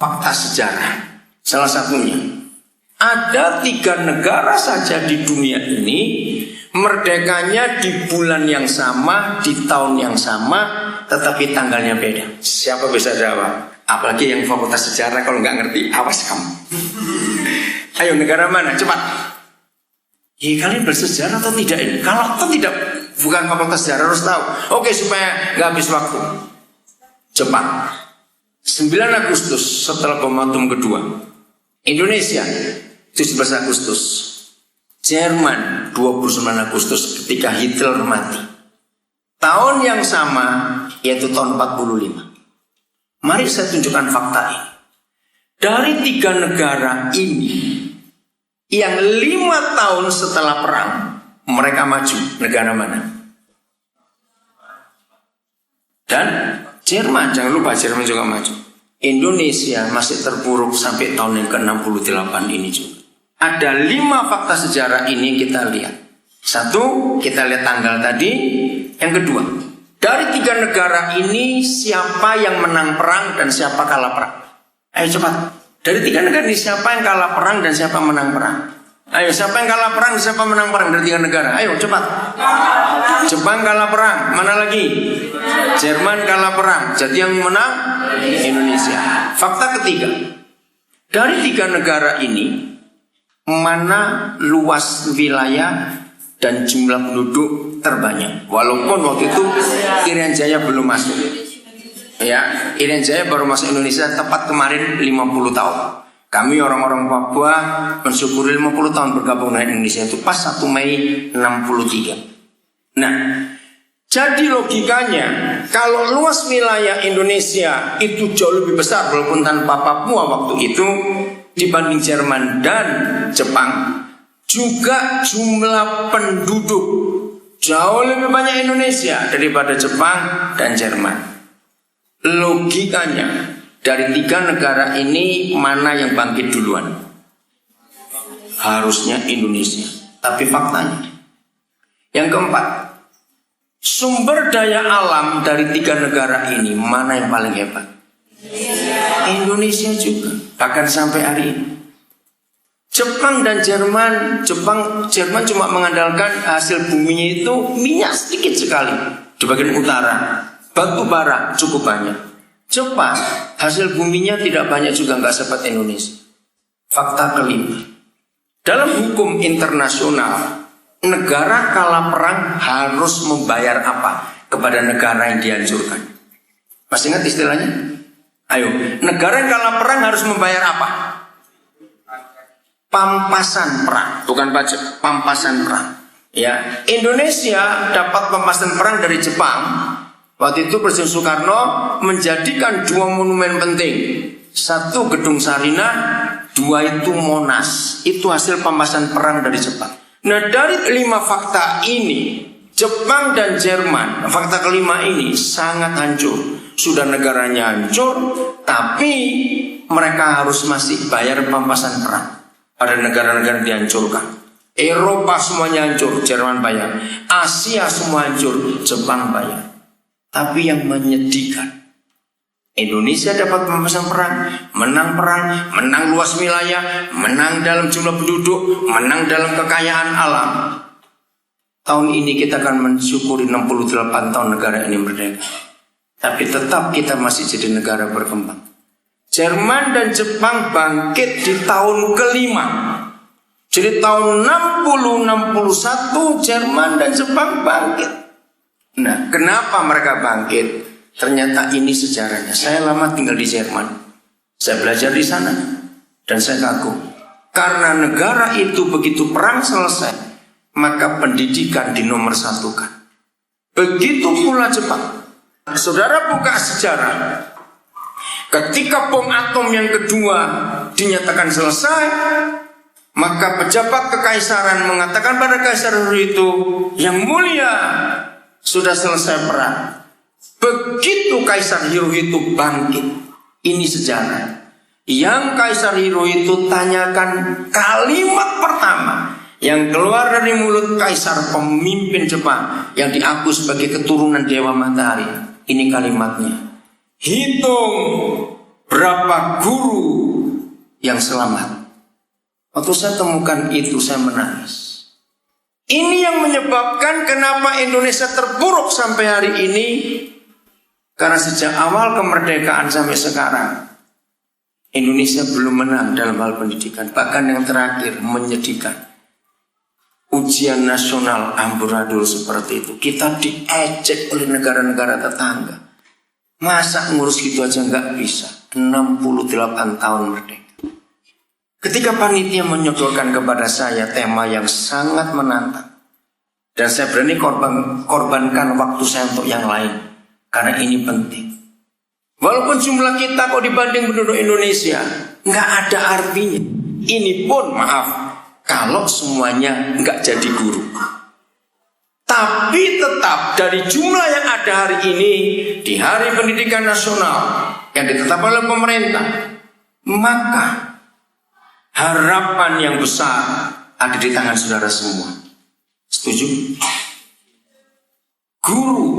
fakta sejarah. Salah satunya, ada 3 negara saja di dunia ini merdekanya di bulan yang sama, di tahun yang sama, tetapi tanggalnya beda. Siapa bisa jawab? Apalagi yang fakultas sejarah, kalau nggak ngerti, awas kamu. Ayo, negara mana? Cepat. Ya, kalian bersejarah atau tidak ini? Kalau atau tidak, bukan fakultas sejarah harus tahu. Oke, supaya nggak habis waktu. Cepat. 9 Agustus setelah bom atom kedua. Indonesia 17 Agustus. Jerman 29 Agustus ketika Hitler mati. Tahun yang sama, yaitu tahun 45. Mari saya tunjukkan fakta ini. Dari 3 negara ini, yang 5 tahun setelah perang mereka maju, negara mana? Dan Jerman, jangan lupa Jerman juga maju. Indonesia masih terpuruk sampai tahun yang ke-68 ini juga. Ada 5 fakta sejarah ini kita lihat. 1, kita lihat tanggal tadi. Yang kedua, dari 3 negara ini siapa yang menang perang dan siapa kalah perang? Ayo cepat. Dari 3 negara ini siapa yang kalah perang dan siapa menang perang? Ayo, siapa yang kalah perang, siapa menang perang dari 3 negara? Ayo cepat. Jepang kalah perang, mana lagi? Jerman kalah perang. Jadi yang menang Indonesia. Fakta ketiga, dari 3 negara ini mana luas wilayah dan jumlah penduduk terbanyak? Walaupun waktu itu Irian Jaya belum masuk. Ya, Irian Jaya baru masuk Indonesia tepat kemarin 50 tahun. Kami orang-orang Papua mensyukuri 50 tahun bergabung dengan Indonesia itu pas 1 Mei 63. Nah, jadi logikanya kalau luas wilayah Indonesia itu jauh lebih besar walaupun tanpa Papua waktu itu dibanding Jerman dan Jepang, juga jumlah penduduk jauh lebih banyak Indonesia daripada Jepang dan Jerman. Logikanya dari 3 negara ini mana yang bangkit duluan? Harusnya Indonesia. Tapi faktanya, yang keempat, sumber daya alam dari 3 negara ini mana yang paling hebat? Indonesia juga. Bahkan sampai hari ini Jepang dan Jerman cuma mengandalkan hasil buminya itu minyak sedikit sekali di bagian utara. Batu bara cukup banyak. Jepang hasil buminya tidak banyak juga, nggak seperti Indonesia. Fakta kelima, dalam hukum internasional, negara kalah perang harus membayar apa kepada negara yang dihancurkan? Masih ingat istilahnya? Ayo, negara yang kalah perang harus membayar apa? Pampasan perang, bukan pajak, pampasan perang. Ya, Indonesia dapat pampasan perang dari Jepang. Waktu itu Presiden Soekarno menjadikan 2 monumen penting. 1 Gedung Sarinah, 2 itu Monas. Itu hasil pampasan perang dari Jepang. Nah, dari 5 fakta ini, Jepang dan Jerman, fakta kelima ini sangat hancur. Sudah negaranya hancur, tapi mereka harus masih bayar pampasan perang pada negara-negara dihancurkan. Eropa semuanya hancur, Jerman bayar. Asia semua hancur, Jepang bayar. Tapi yang menyedihkan, Indonesia dapat pampasan perang, menang luas wilayah, menang dalam jumlah penduduk, menang dalam kekayaan alam. Tahun ini kita akan mensyukuri 68 tahun negara ini merdeka. Tapi tetap kita masih jadi negara berkembang. Jerman dan Jepang bangkit di tahun kelima. Jadi tahun 60-61 Jerman dan Jepang bangkit. Nah, kenapa mereka bangkit? Ternyata ini sejarahnya. Saya lama tinggal di Jerman. Saya belajar di sana dan saya kagum. Karena negara itu begitu perang selesai, maka pendidikan dinomorsatukan. Begitu pula Jepang. Saudara buka sejarah. Ketika bom atom yang kedua dinyatakan selesai, maka pejabat kekaisaran mengatakan pada kaisar itu, yang mulia, sudah selesai perang. Begitu Kaisar Hirohito bangkit, ini sejarah. Yang Kaisar Hirohito tanyakan kalimat pertama yang keluar dari mulut Kaisar pemimpin Jepang yang diaku sebagai keturunan Dewa Matahari. Ini kalimatnya, hitung Berapa guru yang selamat? Waktu saya temukan itu saya menangis. Ini yang menyebabkan kenapa Indonesia terpuruk sampai hari ini. Karena sejak awal kemerdekaan sampai sekarang Indonesia belum menang dalam hal pendidikan. Bahkan yang terakhir menyedihkan, ujian nasional amburadul seperti itu. Kita diejek oleh negara-negara tetangga. Masa ngurus gitu aja nggak bisa. 68 tahun merdeka. Ketika panitia menyodorkan kepada saya tema yang sangat menantang, dan saya berani korbankan waktu saya untuk yang lain, karena ini penting. Walaupun jumlah kita kok dibanding penduduk Indonesia nggak ada artinya. Ini pun maaf, kalau semuanya nggak jadi guru. Tapi tetap dari jumlah yang ada hari ini, di Hari Pendidikan Nasional yang ditetapkan oleh pemerintah, maka harapan yang besar ada di tangan saudara semua. Setuju? Guru,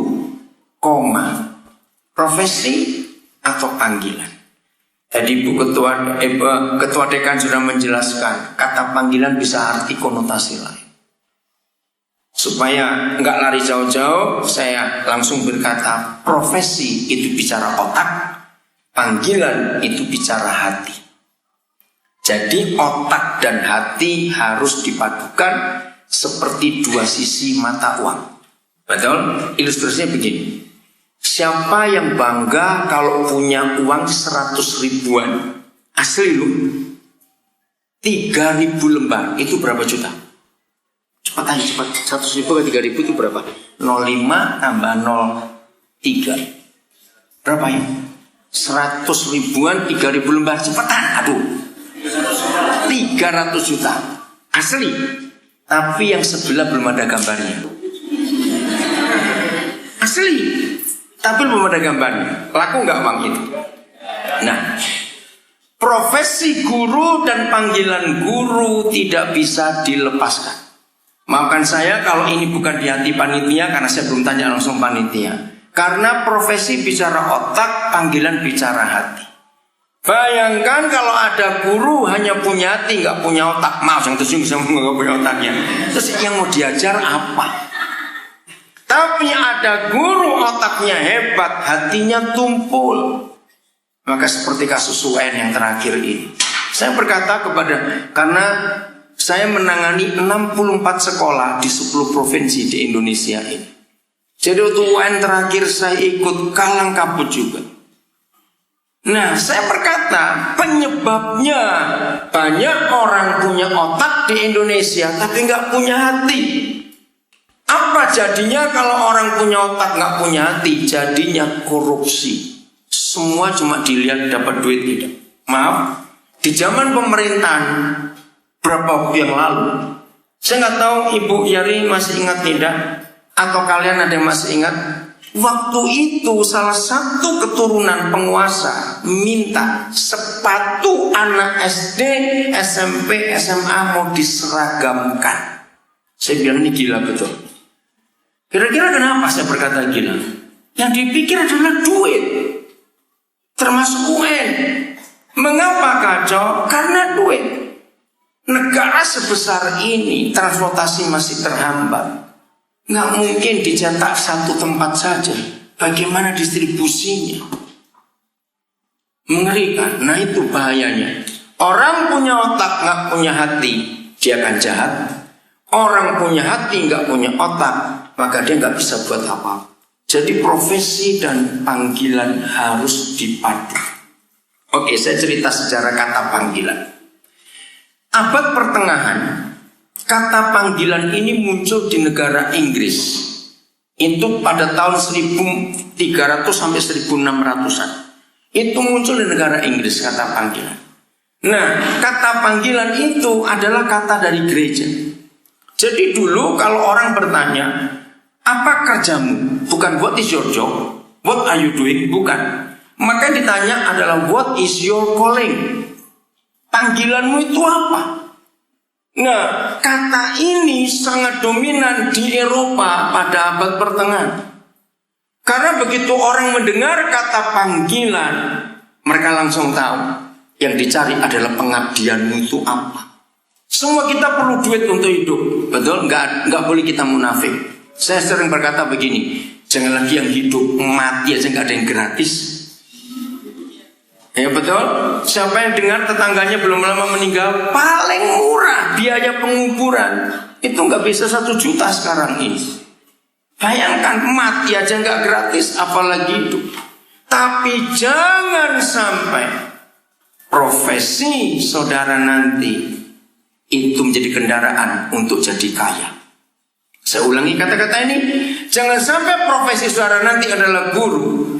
profesi atau panggilan. Tadi Bu Ketua Dekan sudah menjelaskan, kata panggilan bisa arti konotasi lain. Supaya nggak lari jauh-jauh, saya langsung berkata, profesi itu bicara otak, panggilan itu bicara hati. Jadi otak dan hati harus dipadukan seperti dua sisi mata uang. Betul? Ilustrasinya begini. Siapa yang bangga kalau punya uang 100 ribuan? Asli lu 3.000 lembar, itu berapa juta? Cepat aja, cepat. 100 ribu ke 3.000 itu berapa? 0,5 tambah 0,3 berapa ya? 100 ribuan 3.000 lembar, cepetan. Aduh, 300 juta asli. Tapi yang sebelah belum ada gambarnya. Asli, tapi belum ada gambarnya. Laku nggak uang itu? Nah, profesi guru dan panggilan guru tidak bisa dilepaskan. Maafkan saya kalau ini bukan di hati panitia, karena saya belum tanya langsung panitia. Karena profesi bicara otak, panggilan bicara hati. Bayangkan kalau ada guru hanya punya hati, nggak punya otak. Maaf yang tersinggung sama nggak punya otaknya. Terus yang mau diajar apa? Tapi ada guru otaknya hebat, hatinya tumpul. Maka seperti kasus UN yang terakhir ini. Saya berkata karena saya menangani 64 sekolah di 10 provinsi di Indonesia ini. Jadi waktu UN terakhir saya ikut kalang kabut juga. Nah, saya berkata penyebabnya banyak orang punya otak di Indonesia tapi nggak punya hati. Apa jadinya kalau orang punya otak nggak punya hati? Jadinya korupsi. Semua cuma dilihat dapat duit tidak. Maaf, di zaman pemerintahan berapa waktu yang lalu, saya nggak tahu Ibu Yari masih ingat tidak, atau kalian ada yang masih ingat? Waktu itu salah satu keturunan penguasa minta sepatu anak SD, SMP, SMA mau diseragamkan. Saya bilang ini gila betul. Kira-kira kenapa saya berkata gila? Yang dipikir adalah duit, termasuk UN. Mengapa kacau? Karena duit. Negara sebesar ini transportasi masih terhambat. Nggak mungkin dicetak satu tempat saja. Bagaimana distribusinya? Mengerikan. Nah itu bahayanya. Orang punya otak nggak punya hati, dia akan jahat. Orang punya hati nggak punya otak, maka dia nggak bisa buat apa. Jadi profesi dan panggilan harus dipadu. Oke, saya cerita sejarah kata panggilan. Abad pertengahan, kata panggilan ini muncul di negara Inggris. Itu pada tahun 1300 sampai 1600-an. Itu muncul di negara Inggris kata panggilan. Nah, kata panggilan itu adalah kata dari gereja. Jadi dulu kalau orang bertanya, apa kerjamu? Bukan what is your job, what are you doing? Bukan. Maka ditanya adalah what is your calling? Panggilanmu itu apa? Nah, kata ini sangat dominan di Eropa pada abad pertengahan. Karena begitu orang mendengar kata panggilan, Mereka langsung tahu yang dicari adalah pengabdianmu itu apa. Semua kita perlu duit untuk hidup, betul? Nggak boleh kita munafik. Saya sering berkata begini, jangan lagi yang hidup, mati aja nggak ada yang gratis. Ya betul. Siapa yang dengar tetangganya belum lama meninggal, paling murah biaya penguburan itu nggak bisa 1 juta sekarang ini. Bayangkan mati aja nggak gratis, apalagi hidup. Tapi jangan sampai profesi saudara nanti itu menjadi kendaraan untuk jadi kaya. Saya ulangi kata-kata ini, jangan sampai profesi saudara nanti adalah guru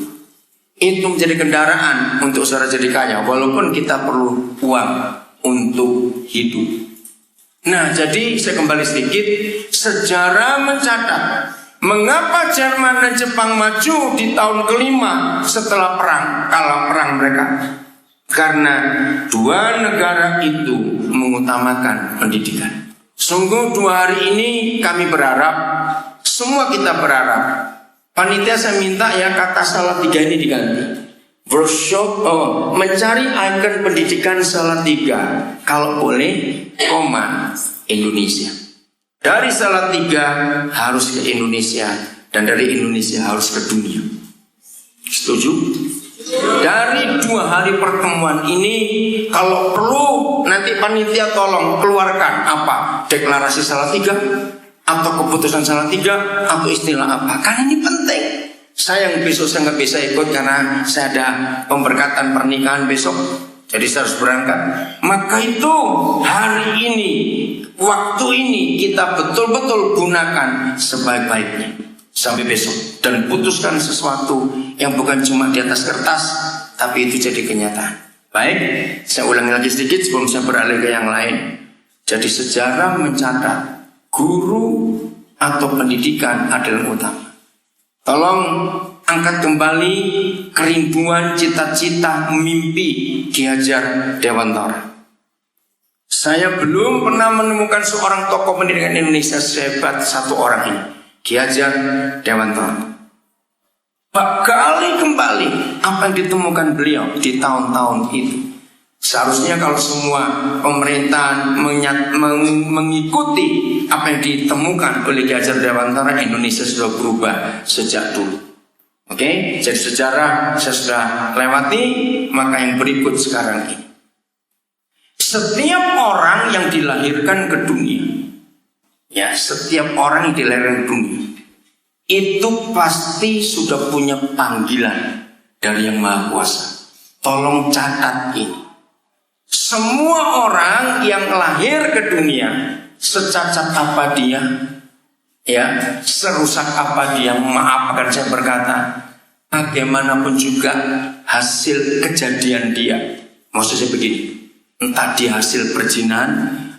itu menjadi kendaraan untuk saudara jadi kaya, walaupun kita perlu uang untuk hidup. Nah, jadi saya kembali sedikit, sejarah mencatat mengapa Jerman dan Jepang maju di tahun kelima setelah perang, kalah perang mereka. Karena dua negara itu mengutamakan pendidikan. Sungguh 2 hari ini kami berharap, semua kita berharap, panitia saya minta ya kata Salatiga ini diganti. Workshop mencari ikon pendidikan Salatiga, kalau boleh, Indonesia. Dari Salatiga harus ke Indonesia, dan dari Indonesia harus ke dunia. Setuju? Dari 2 hari pertemuan ini, kalau perlu nanti panitia tolong keluarkan apa? Deklarasi Salatiga, atau keputusan Salatiga, atau istilah apa? Karena ini penting. Saya yang besok saya nggak bisa ikut karena saya ada pemberkatan pernikahan besok, jadi saya harus berangkat. Maka itu hari ini, waktu ini kita betul-betul gunakan sebaik-baiknya sampai besok, dan putuskan sesuatu yang bukan cuma di atas kertas, tapi itu jadi kenyataan. Baik, saya ulangi lagi sedikit sebelum saya beralih ke yang lain. Jadi sejarah mencatat guru atau pendidikan adalah utama. Tolong angkat kembali kerinduan, cita-cita, mimpi Ki Hajar Dewantara. Saya belum pernah menemukan seorang tokoh pendidikan Indonesia sehebat satu orang ini, Ki Hajar Dewantara. Kali kembali apa yang ditemukan beliau di tahun-tahun itu. Seharusnya kalau semua pemerintahan mengikuti apa yang ditemukan oleh Ki Hajar Dewantara, Indonesia sudah berubah sejak dulu. Oke, jadi sejarah saya sudah lewati, maka yang berikut sekarang ini. Setiap orang yang dilahirkan ke dunia, ya setiap orang yang dilahirkan ke dunia, itu pasti sudah punya panggilan dari Yang Maha Kuasa. Tolong catat ini. Semua orang yang lahir ke dunia, secacat apa dia, ya, serusak apa dia, maaf akan saya berkata, bagaimanapun juga hasil kejadian dia. Maksud saya begini, entah dia hasil perzinahan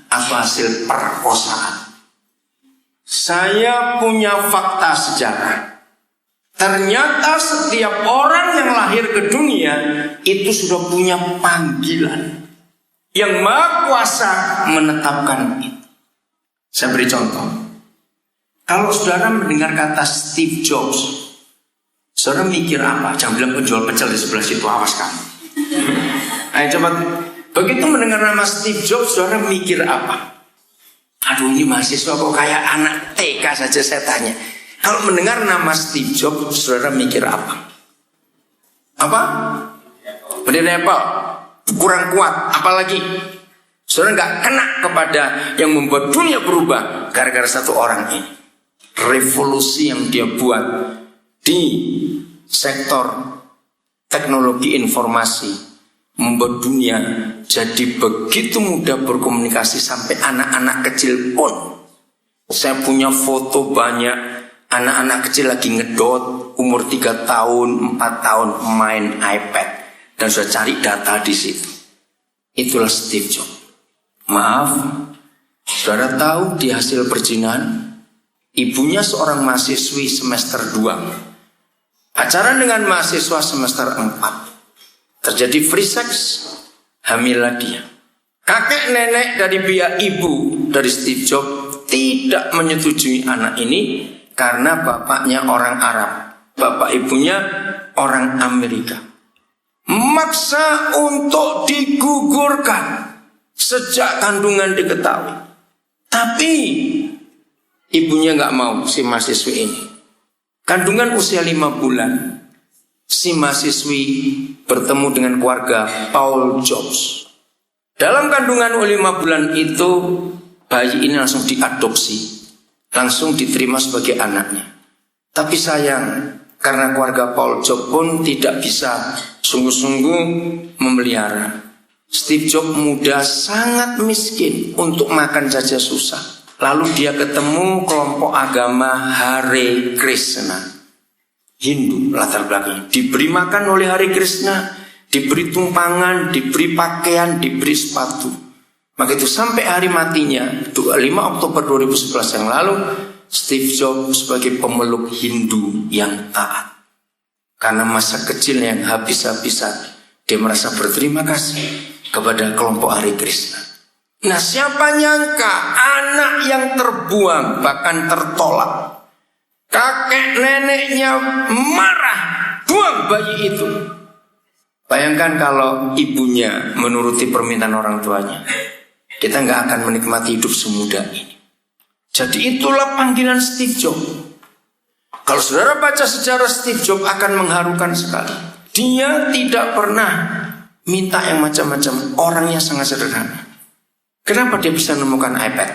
atau hasil perkosaan. Saya punya fakta sejarah. Ternyata setiap orang yang lahir ke dunia itu sudah punya panggilan. Yang Maha Kuasa menetapkan itu. Saya beri contoh. Kalau saudara mendengar kata Steve Jobs, saudara mikir apa? Jangan bilang penjual pecel di sebelah situ, awas kamu. Ayo coba. Begitu mendengar nama Steve Jobs, saudara mikir apa? Aduh, ini mahasiswa kok kayak anak TK saja saya tanya. Kalau mendengar nama Steve Jobs, saudara mikir apa? Apa? Bendera Apple. Kurang kuat, apalagi saudara nggak kena kepada yang membuat dunia berubah gara-gara satu orang ini. Revolusi yang dia buat di sektor teknologi informasi membuat dunia jadi begitu mudah berkomunikasi sampai anak-anak kecil pun. Saya punya foto banyak anak-anak kecil lagi ngedot umur 3 tahun, 4 tahun main iPad. Dan sudah cari data di situ. Itulah Steve Jobs. Maaf, saudara tahu di hasil perzinahan, ibunya seorang mahasiswi semester 2. Pacaran dengan mahasiswa semester 4. Terjadi free sex, hamillah dia. Kakek nenek dari pihak ibu dari Steve Jobs tidak menyetujui anak ini karena bapaknya orang Arab, bapak ibunya orang Amerika. Maksa untuk digugurkan sejak kandungan diketahui. Tapi ibunya nggak mau si mahasiswi ini. Kandungan usia 5 bulan. Si mahasiswi bertemu dengan keluarga Paul Jobs. Dalam kandungan 5 bulan itu, bayi ini langsung diadopsi, langsung diterima sebagai anaknya. Tapi sayang, karena keluarga Paul Jobs pun tidak bisa sungguh-sungguh memelihara. Steve Jobs muda sangat miskin, untuk makan saja susah. Lalu dia ketemu kelompok agama Hare Krishna, Hindu latar belakangnya. Diberi makan oleh Hare Krishna, diberi tumpangan, diberi pakaian, diberi sepatu. Maka itu sampai hari matinya 5 Oktober 2011 yang lalu, Steve Jobs sebagai pemeluk Hindu yang taat. Karena masa kecilnya yang habis-habisan, dia merasa berterima kasih kepada kelompok Hare Krishna. Nah, siapa nyangka anak yang terbuang, bahkan tertolak, kakek neneknya marah, buang bayi itu. Bayangkan kalau ibunya menuruti permintaan orang tuanya, kita nggak akan menikmati hidup semudah ini. Jadi itulah panggilan Steve Jobs. Kalau saudara baca sejarah Steve Jobs akan mengharukan sekali. Dia tidak pernah minta yang macam-macam, orangnya sangat sederhana. Kenapa dia bisa menemukan iPad?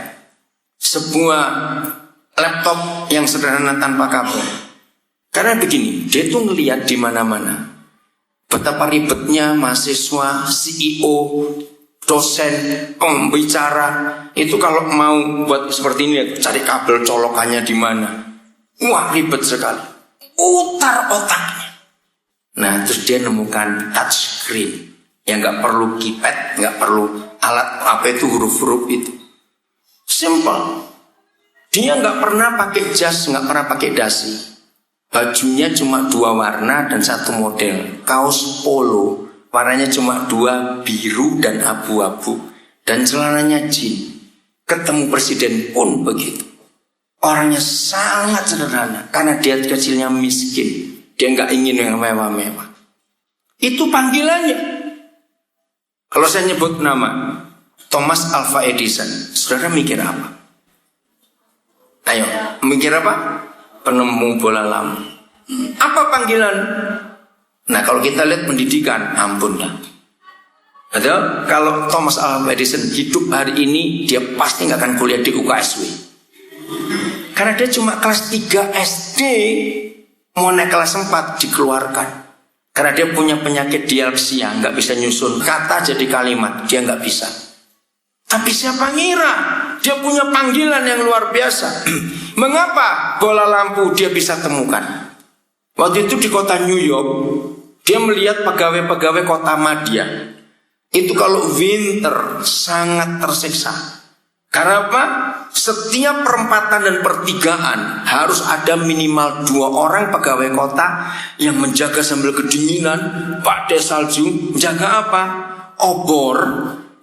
Sebuah laptop yang sederhana tanpa kabel. Karena begini, dia tuh ngelihat di mana-mana betapa ribetnya mahasiswa, CEO, dosen, pembicara itu kalau mau buat seperti ini, cari kabel colokannya di mana. Wah, ribet sekali. Utar otaknya. Nah, terus dia nemukan touchscreen yang nggak perlu keypad, nggak perlu alat apa itu huruf-huruf itu. Simple. Dia nggak pernah pakai jas, nggak pernah pakai dasi. Bajunya cuma 2 warna dan 1 model. Kaos polo, warnanya cuma 2, biru dan abu-abu. Dan celananya jeans. Ketemu presiden pun begitu. Orangnya sangat sederhana karena dia kecilnya miskin. Dia nggak ingin yang mewah-mewah. Itu panggilannya. Kalau saya nyebut nama Thomas Alva Edison, saudara mikir apa? Ayo, mikir apa? Penemu bola lampu. Apa panggilan? Nah, kalau kita lihat pendidikan, ampun dah. Ada kalau Thomas Alva Edison hidup hari ini, dia pasti nggak akan kuliah di UKSW. Karena dia cuma kelas 3 SD, mau naik kelas 4 dikeluarkan. Karena dia punya penyakit dialeksia, nggak bisa nyusun kata jadi kalimat, dia nggak bisa. Tapi siapa ngira dia punya panggilan yang luar biasa. Mengapa bola lampu dia bisa temukan? Waktu itu di kota New York, dia melihat pegawai-pegawai kota madya. Itu kalau winter sangat tersiksa. Karena apa? Setiap perempatan dan pertigaan harus ada minimal 2 orang pegawai kota yang menjaga sambil kedinginan, badai salju. Menjaga apa? Obor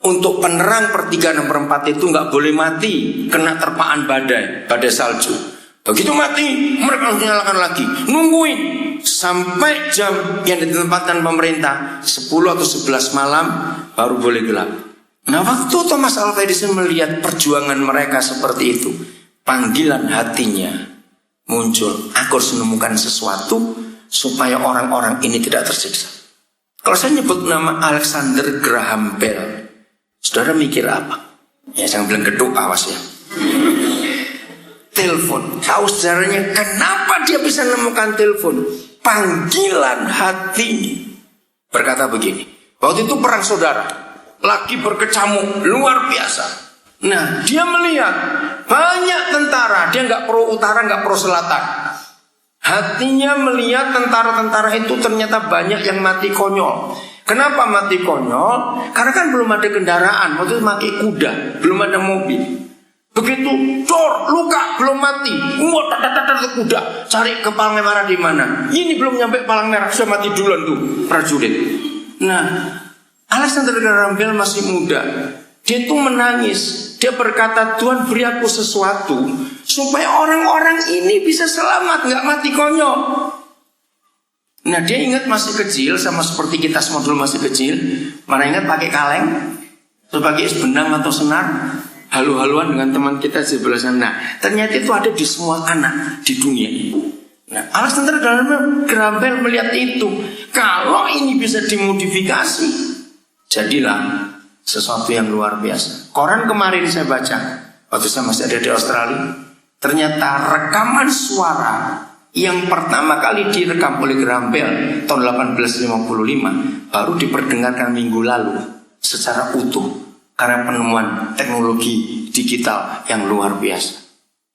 untuk penerang pertigaan dan perempat itu nggak boleh mati kena terpaan badai salju. Begitu mati, mereka harus nyalakan lagi. Nungguin sampai jam yang ditempatkan pemerintah 10 atau 11 malam baru boleh gelap. Nah, waktu Thomas Alva Edison melihat perjuangan mereka seperti itu, panggilan hatinya muncul. Aku harus menemukan sesuatu supaya orang-orang ini tidak tersiksa. Kalau saya nyebut nama Alexander Graham Bell, saudara mikir apa? Ya, jangan bilang geduk, awas ya. Telepon. Tahu sejarahnya kenapa dia bisa menemukan telepon? Panggilan hatinya. Berkata begini, waktu itu perang saudara lagi berkecamuk luar biasa. Nah, dia melihat banyak tentara. Dia nggak pro utara, nggak pro selatan. Hatinya melihat tentara-tentara itu ternyata banyak yang mati konyol. Kenapa mati konyol? Karena kan belum ada kendaraan. Waktu itu pakai kuda, belum ada mobil. Begitu dor luka belum mati, kuda cari ke palang merah di mana? Ini belum nyampe palang merah sudah mati duluan tuh prajurit. Nah, Alexander Graham Bell masih muda. Dia tuh menangis. Dia berkata, Tuhan beri aku sesuatu supaya orang-orang ini bisa selamat, nggak mati konyol. Nah dia ingat masih kecil, sama seperti kita semua dulu masih kecil. Mana ingat pakai kaleng, sebagai benang atau senar, halu-haluan dengan teman kita sebelah sana. Nah, ternyata itu ada di semua anak di dunia ini. Nah, alas tentara dalam Graham melihat itu. Kalau ini bisa dimodifikasi, jadilah sesuatu yang luar biasa. Koran kemarin saya baca, waktu saya masih ada di Australia, ternyata rekaman suara yang pertama kali direkam oleh Graham Bell tahun 1855 baru diperdengarkan minggu lalu secara utuh karena penemuan teknologi digital yang luar biasa.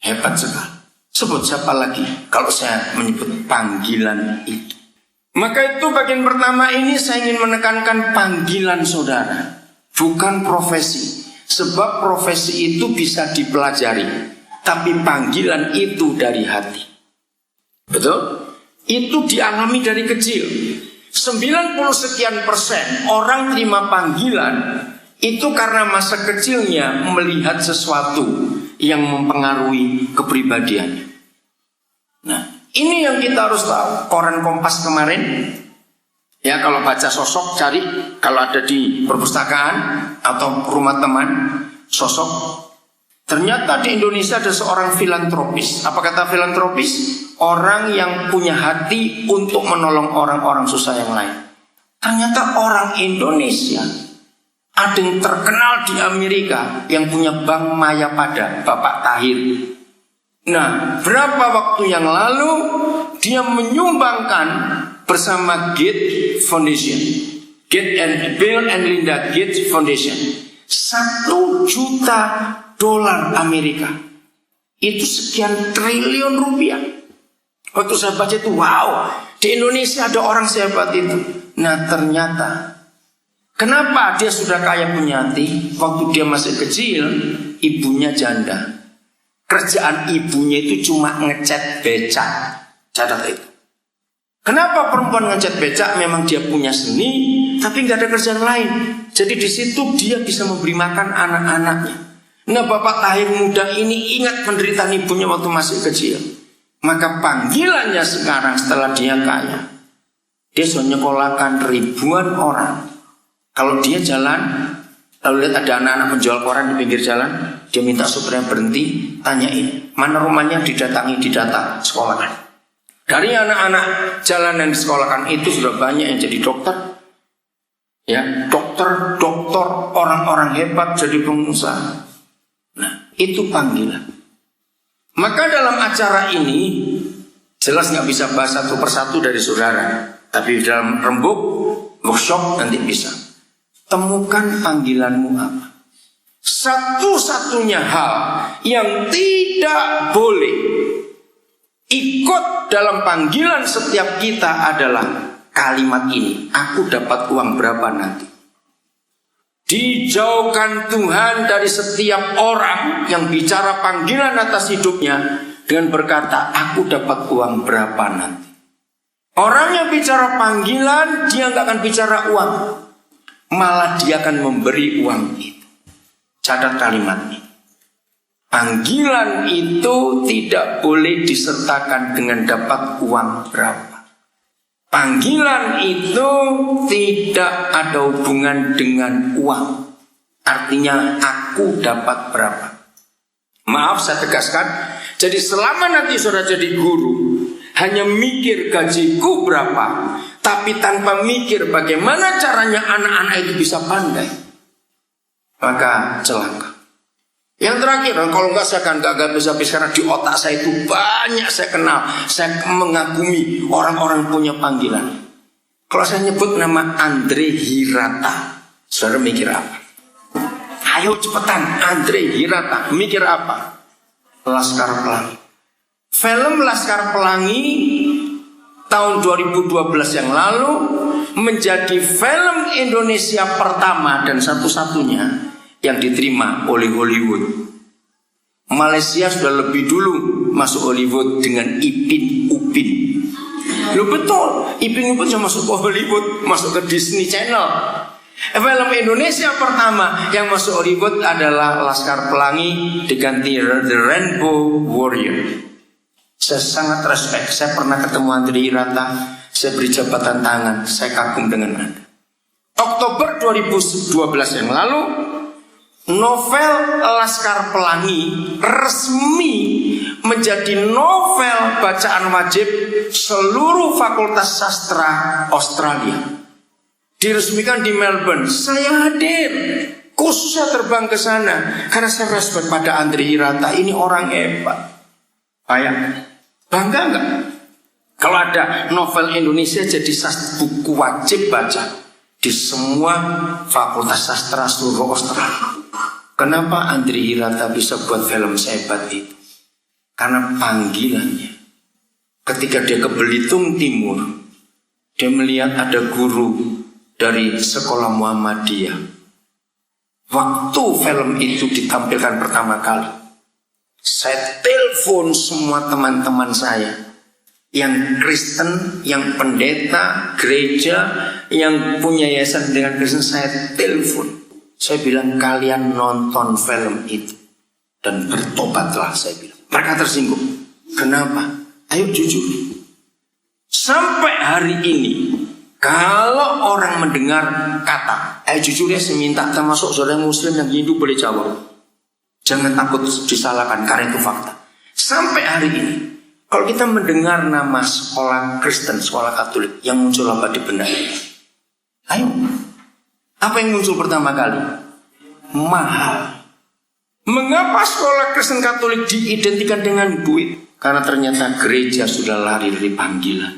Hebat sekali. Sebut siapa lagi kalau saya menyebut panggilan itu. Maka itu bagian pertama ini saya ingin menekankan panggilan saudara, bukan profesi. Sebab profesi itu bisa dipelajari, tapi panggilan itu dari hati. Betul? Itu dialami dari kecil. 90% orang terima panggilan itu karena masa kecilnya melihat sesuatu yang mempengaruhi kepribadiannya. Nah, ini yang kita harus tahu. Koran Kompas kemarin, ya kalau baca sosok cari, kalau ada di perpustakaan atau rumah teman, sosok. Ternyata di Indonesia ada seorang filantropis. Apa kata filantropis? Orang yang punya hati untuk menolong orang-orang susah yang lain. Ternyata orang Indonesia ada yang terkenal di Amerika yang punya Bank Mayapada, Bapak Tahir. Nah, berapa waktu yang lalu dia menyumbangkan bersama Gates Foundation, Bill and Linda Gates Foundation, $1 juta Amerika. Itu sekian triliun rupiah. Waktu saya baca itu, wow, di Indonesia ada orang sehebat itu. Nah ternyata, kenapa dia sudah kaya punya hati? Waktu dia masih kecil, ibunya janda. Kerjaan ibunya itu cuma ngecat becak. Catat itu. Kenapa perempuan ngecat becak? Memang dia punya seni, tapi nggak ada kerjaan lain. Jadi di situ dia bisa memberi makan anak-anaknya. Nah Bapak Tahir muda ini ingat penderitaan ibunya waktu masih kecil. Maka panggilannya sekarang setelah dia kaya, dia sudah nyekolahkan ribuan orang. Kalau dia jalan, lalu lihat ada anak-anak menjual koran di pinggir jalan, dia minta supirnya berhenti, tanyain mana rumahnya, didatangi, didata sekolahan. Dari anak-anak jalanan di sekolahan itu sudah banyak yang jadi dokter, ya dokter, orang-orang hebat jadi pengusaha. Nah itu panggilan. Maka dalam acara ini jelas nggak bisa bahas satu persatu dari saudara, tapi dalam rembuk workshop nanti bisa. Temukan panggilanmu apa. Satu-satunya hal yang tidak boleh ikut dalam panggilan setiap kita adalah kalimat ini, aku dapat uang berapa nanti. Dijauhkan Tuhan dari setiap orang yang bicara panggilan atas hidupnya dengan berkata, aku dapat uang berapa nanti. Orang yang bicara panggilan, dia nggak akan bicara uang, malah dia akan memberi uang itu. Catat kalimat ini. Panggilan itu tidak boleh disertakan dengan dapat uang berapa. Panggilan itu tidak ada hubungan dengan uang. Artinya aku dapat berapa. Maaf saya tegaskan. Jadi selama nanti saudara jadi guru, hanya mikir gajiku berapa, tapi tanpa mikir bagaimana caranya anak-anak itu bisa pandai, maka celaka. Yang terakhir, kalau enggak saya akan gagal habis karena di otak saya itu banyak saya kenal, saya mengagumi orang-orang yang punya panggilan. Kalau saya nyebut nama Andre Hirata, saudara mikir apa? Ayo cepetan, Andre Hirata, mikir apa? Laskar Pelangi. Film Laskar Pelangi tahun 2012 yang lalu menjadi film Indonesia pertama dan satu-satunya yang diterima oleh Hollywood. Malaysia sudah lebih dulu masuk Hollywood dengan Ipin Upin. Loh betul, Ipin Upin sudah masuk ke Hollywood, masuk ke Disney Channel. Film Indonesia pertama yang masuk Hollywood adalah Laskar Pelangi diganti The Rainbow Warrior. Saya sangat respect. Saya pernah ketemu Andre Hirata. Saya beri jabatan tangan, saya kagum dengan Anda. Oktober 2012 yang lalu, novel Laskar Pelangi resmi menjadi novel bacaan wajib seluruh Fakultas Sastra Australia. Diresmikan di Melbourne. Saya hadir, khususnya terbang ke sana karena saya respect pada Andri Hirata. Ini orang hebat. Bangga enggak? Kalau ada novel Indonesia jadi buku wajib baca di semua Fakultas Sastra seluruh Australia. Kenapa Andri Hirata bisa buat film sehebat itu? Karena panggilannya. Ketika dia ke Belitung Timur, dia melihat ada guru dari sekolah Muhammadiyah. Waktu film itu ditampilkan pertama kali, saya telepon semua teman-teman saya yang Kristen, yang pendeta, gereja, yang punya yayasan dengan Kristen, saya telepon. Saya bilang, kalian nonton film itu dan bertobatlah, saya bilang. Mereka tersinggung. Kenapa? Ayo jujur. Sampai hari ini, kalau orang mendengar kata, jujur ya, saya minta termasuk saudara Muslim yang Hindu boleh jawab. Jangan takut disalahkan, karena itu fakta. Sampai hari ini, kalau kita mendengar nama sekolah Kristen, sekolah Katolik, yang muncul apa di benak? Ayo. Apa yang muncul pertama kali? Mahal. Mengapa sekolah Kristen Katolik diidentikan dengan duit? Karena ternyata gereja sudah lari dari panggilan.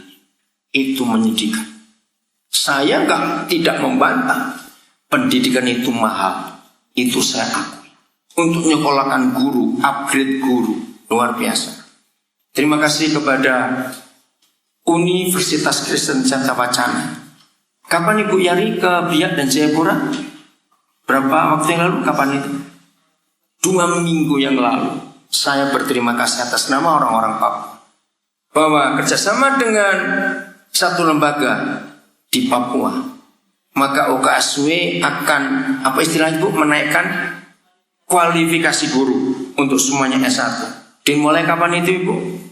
Itu menyedihkan. Saya tidak membantah. Pendidikan itu mahal. Itu saya akui. Untuk nyekolahkan guru, upgrade guru, luar biasa. Terima kasih kepada Universitas Kristen Jatawacana. Kapan Ibu Yari ke Biak dan Jayapura? Berapa waktu yang lalu? Kapan itu? 2 minggu yang lalu. Saya berterima kasih atas nama orang-orang Papua bahwa kerjasama dengan satu lembaga di Papua, maka OKSW akan, apa istilahnya Bu, menaikkan kualifikasi guru untuk semuanya S1. Dimulai kapan itu Ibu?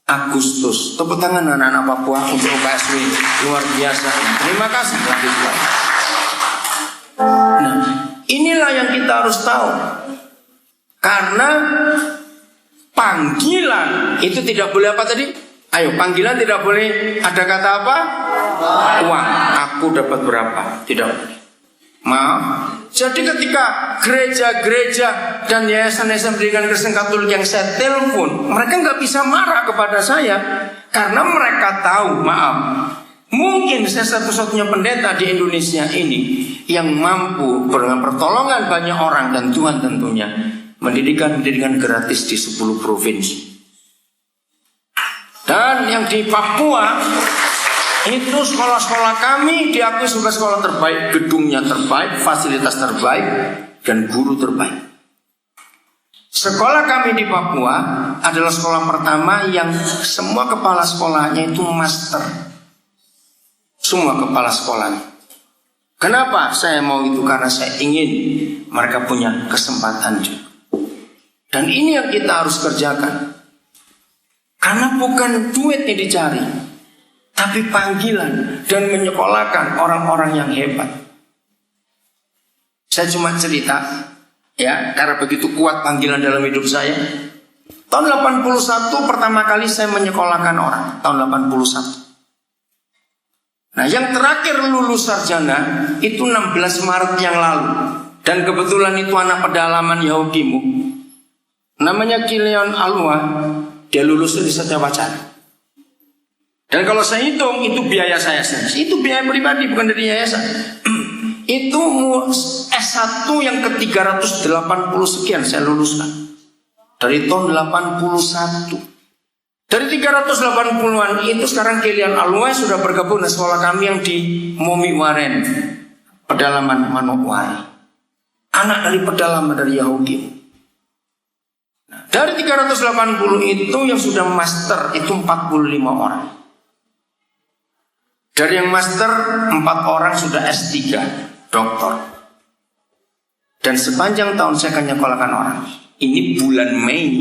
Agustus. Tepuk tangan anak-anak Papua untuk OKSW, luar biasa. Terima kasih. Nah, inilah yang kita harus tahu. Karena panggilan itu tidak boleh apa tadi? Ayo, panggilan tidak boleh ada kata apa? Uang. Aku dapat berapa? Tidak boleh. Maaf. Jadi ketika gereja-gereja dan yayasan-yayasan pendidikan Kristen Katolik yang saya telepon, mereka nggak bisa marah kepada saya karena mereka tahu, maaf, mungkin saya satu-satunya pendeta di Indonesia ini yang mampu dengan pertolongan banyak orang dan Tuhan tentunya mendirikan pendidikan gratis di 10 provinsi. Dan yang di Papua itu sekolah-sekolah kami diakui sebagai sekolah terbaik, gedungnya terbaik, fasilitas terbaik, dan guru terbaik. Sekolah kami di Papua adalah sekolah pertama yang semua kepala sekolahnya itu master. Semua kepala sekolahnya. Kenapa saya mau itu? Karena saya ingin mereka punya kesempatan juga. Dan ini yang kita harus kerjakan. Karena bukan duit yang dicari, tapi panggilan dan menyekolahkan orang-orang yang hebat. Saya cuma cerita, ya, karena begitu kuat panggilan dalam hidup saya. Tahun 81 pertama kali saya menyekolahkan orang, tahun 81. Nah, yang terakhir lulus sarjana itu 16 Maret yang lalu. Dan kebetulan itu anak pedalaman Yahudimu. Namanya Kilian Alwa, dia lulus di Jatawacana. Dan kalau saya hitung, itu biaya saya sendiri. Itu biaya pribadi, bukan dari yayasan. Itu S1 yang ke-380 sekian saya luluskan. Dari tahun 81. Dari 380-an itu sekarang Kilian Alwa sudah bergabung dengan sekolah kami yang di Momi Waren, pedalaman Manokwari. Anak dari pedalaman dari Yahudi. Nah, dari 380 itu yang sudah master itu 45 orang. Dari yang master 4 orang sudah S3, doktor. Dan sepanjang tahun saya akan nyekolahkan orang. Ini bulan Mei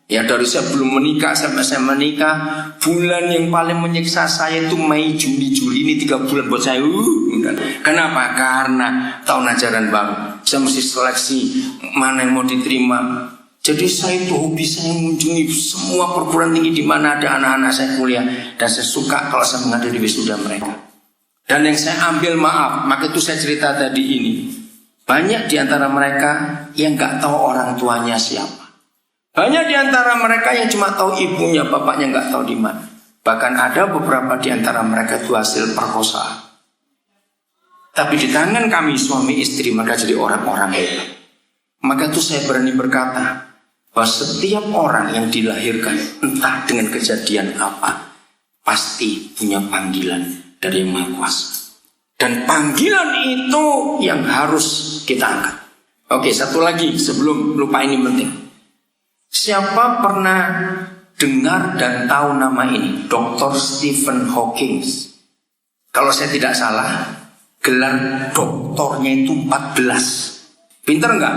Ya dari saya belum menikah sampai saya menikah, bulan yang paling menyiksa saya itu Mei, Juni, Juli. Ini 3 bulan buat saya. Kenapa? Karena tahun ajaran baru. Saya mesti seleksi mana yang mau diterima. Jadi saya itu hobi saya mengunjungi semua perguruan tinggi di mana ada anak-anak saya kuliah. Dan saya suka kalau saya menghadiri wisuda mereka. Dan yang saya ambil maaf, maka itu saya cerita tadi ini. Banyak di antara mereka yang gak tahu orang tuanya siapa. Banyak di antara mereka yang cuma tahu ibunya, bapaknya nggak tahu di mana. Bahkan ada beberapa di antara mereka itu hasil perkosaan. Tapi di tangan kami suami istri mereka jadi orang-orang hebat. Maka itu saya berani berkata bahwa setiap orang yang dilahirkan entah dengan kejadian apa pasti punya panggilan dari Yang Maha Kuasa. Dan panggilan itu yang harus kita angkat. Oke, satu lagi sebelum lupa, ini penting. Siapa pernah dengar dan tahu nama ini? Dr. Stephen Hawking. Kalau saya tidak salah, gelar doktornya itu 14. Pinter enggak?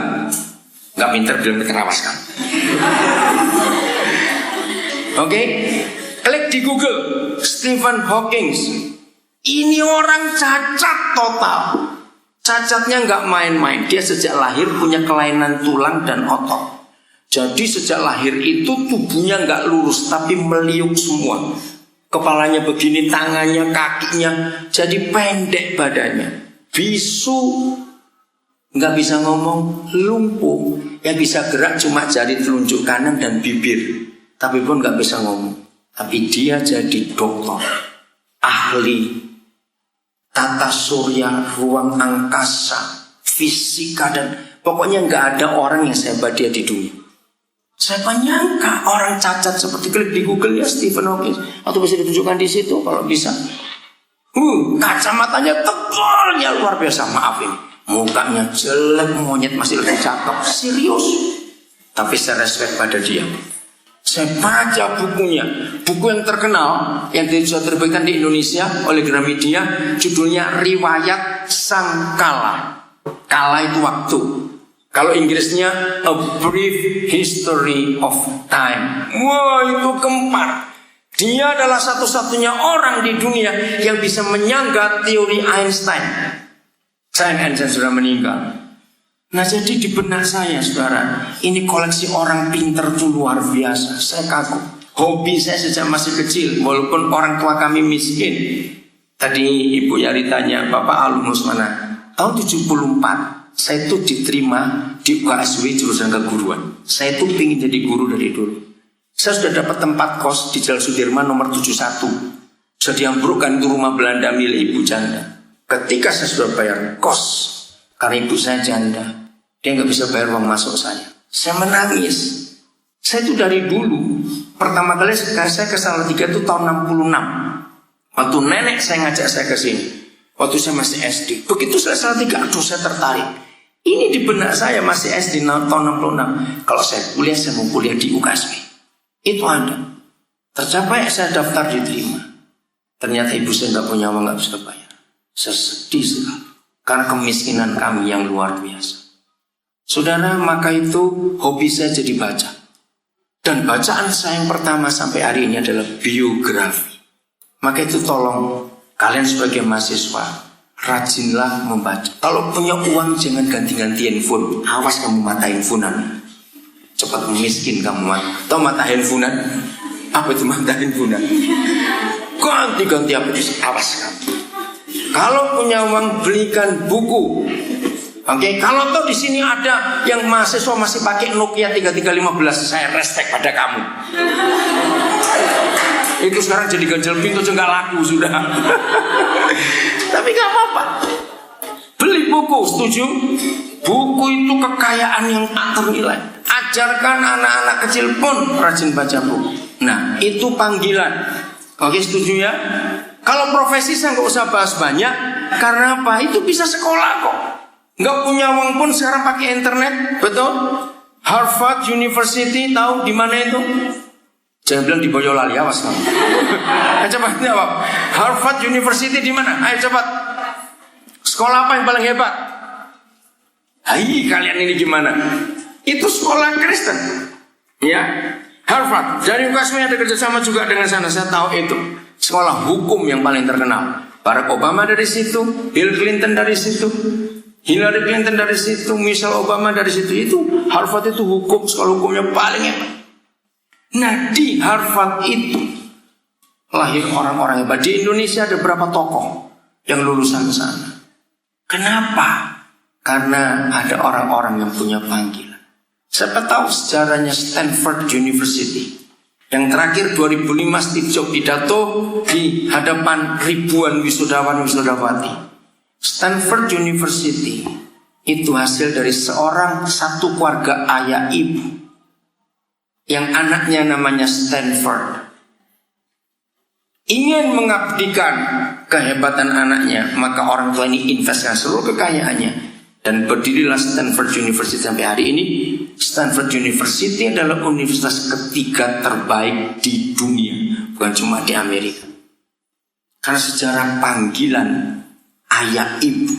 Enggak pinter, belum terawas kan? Oke, klik di Google Stephen Hawking. Ini orang cacat total. Cacatnya enggak main-main. Dia sejak lahir punya kelainan tulang dan otot. Jadi sejak lahir itu tubuhnya nggak lurus tapi meliuk semua. Kepalanya begini, tangannya, kakinya, jadi pendek badannya. Bisu, nggak bisa ngomong, lumpuh. Yang bisa gerak cuma jari telunjuk kanan dan bibir. Tapi pun nggak bisa ngomong. Tapi dia jadi dokter, ahli tata surya, ruang angkasa, fisika, dan pokoknya nggak ada orang yang sehebat dia di dunia. Saya menyangka orang cacat seperti, klik di Google ya Stephen Hawking, atau bisa ditunjukkan di situ kalau bisa. Kacamatanya tebalnya luar biasa. Maaf ini, mukanya jelek, monyet masih lebih cakep, serius. Tapi saya respect pada dia. Saya baca bukunya, buku yang terkenal yang sudah terbitkan di Indonesia oleh Gramedia, judulnya Riwayat Sang Kala. Kala itu waktu. Kalau Inggrisnya A Brief History of Time. Wah, itu gempar. Dia adalah satu-satunya orang di dunia yang bisa menyangga teori Einstein. Sayang Einstein sudah meninggal. Nah, jadi di benak saya, saudara, ini koleksi orang pinter itu luar biasa. Saya kagum. Hobi saya sejak masih kecil, walaupun orang tua kami miskin. Tadi Ibu Yari tanya, Bapak alumnus mana? Tahun 74. Saya itu diterima di UKSW jurusan keguruan. Saya itu ingin jadi guru dari dulu. Saya sudah dapat tempat kos di Jalan Sudirman nomor 71. Sudah diambrukkan itu rumah Belanda milik ibu janda. Ketika saya sudah bayar kos, karena ibu saya janda, dia nggak bisa bayar uang masuk saya. Saya menangis. Saya itu dari dulu. Pertama kali saya ke Salatiga itu tahun 66. Waktu nenek saya ngajak saya ke sini. Waktu saya masih SD. Begitu saya Salatiga, aduh saya tertarik. Ini di benak saya masih SD tahun 66. Kalau saya kuliah, saya mau kuliah di UKSW. Itu ada. Tercapai saya daftar diterima. Ternyata ibu saya nggak punya uang, nggak bisa bayar. Saya sedih sekali. Karena kemiskinan kami yang luar biasa. Saudara, maka itu hobi saya jadi baca. Dan bacaan saya yang pertama sampai hari ini adalah biografi. Maka itu tolong kalian sebagai mahasiswa, rajinlah membaca. Kalau punya uang jangan ganti-ganti handphone. Awas kamu mata handphonean. Cepat miskin kamu. Tahu mata handphonean? Apa itu mata handphonean? Ganti-ganti apa itu? Awas kamu. Kalau punya uang belikan buku. Oke, kalau toh di sini ada yang mahasiswa masih pakai Nokia 3315, saya respect pada kamu. Itu sekarang jadi ganjel pintu juga laku sudah. Tapi gak apa-apa. Beli buku, setuju? Buku itu kekayaan yang tak ternilai. Ajarkan anak-anak kecil pun rajin baca buku. Nah, itu panggilan. Oke, setuju ya? Kalau profesi saya gak usah bahas banyak. Karena apa? Itu bisa sekolah kok. Gak punya uang pun sekarang pakai internet. Betul? Harvard University, tahu di mana itu? Jangan bilang di Boyolali, awas kamu. Cepat jawab. Harvard University di mana? Ayo cepat. Sekolah apa yang paling hebat? Hai, kalian ini gimana? Itu sekolah Kristen. Ya. Harvard, dari UKSW ada kerjasama juga dengan sana. Saya tahu itu sekolah hukum yang paling terkenal. Barack Obama dari situ, Bill Clinton dari situ, Hillary Clinton dari situ, Michelle Obama dari situ. Itu Harvard itu hukum, sekolah hukumnya paling hebat. Nah di Harvard itu lahir orang-orang hebat. Di Indonesia ada berapa tokoh yang lulusan sana. Kenapa? Karena ada orang-orang yang punya panggilan. Siapa tahu sejarahnya Stanford University. Yang terakhir 2005 Steve Jobs pidato di hadapan ribuan wisudawan-wisudawati. Stanford University itu hasil dari satu keluarga ayah ibu yang anaknya namanya Stanford. Ingin mengabdikan kehebatan anaknya, maka orang tua ini investkan seluruh kekayaannya. Dan berdirilah Stanford University sampai hari ini. Stanford University adalah universitas ketiga terbaik di dunia, bukan cuma di Amerika. Karena sejarah panggilan ayah ibu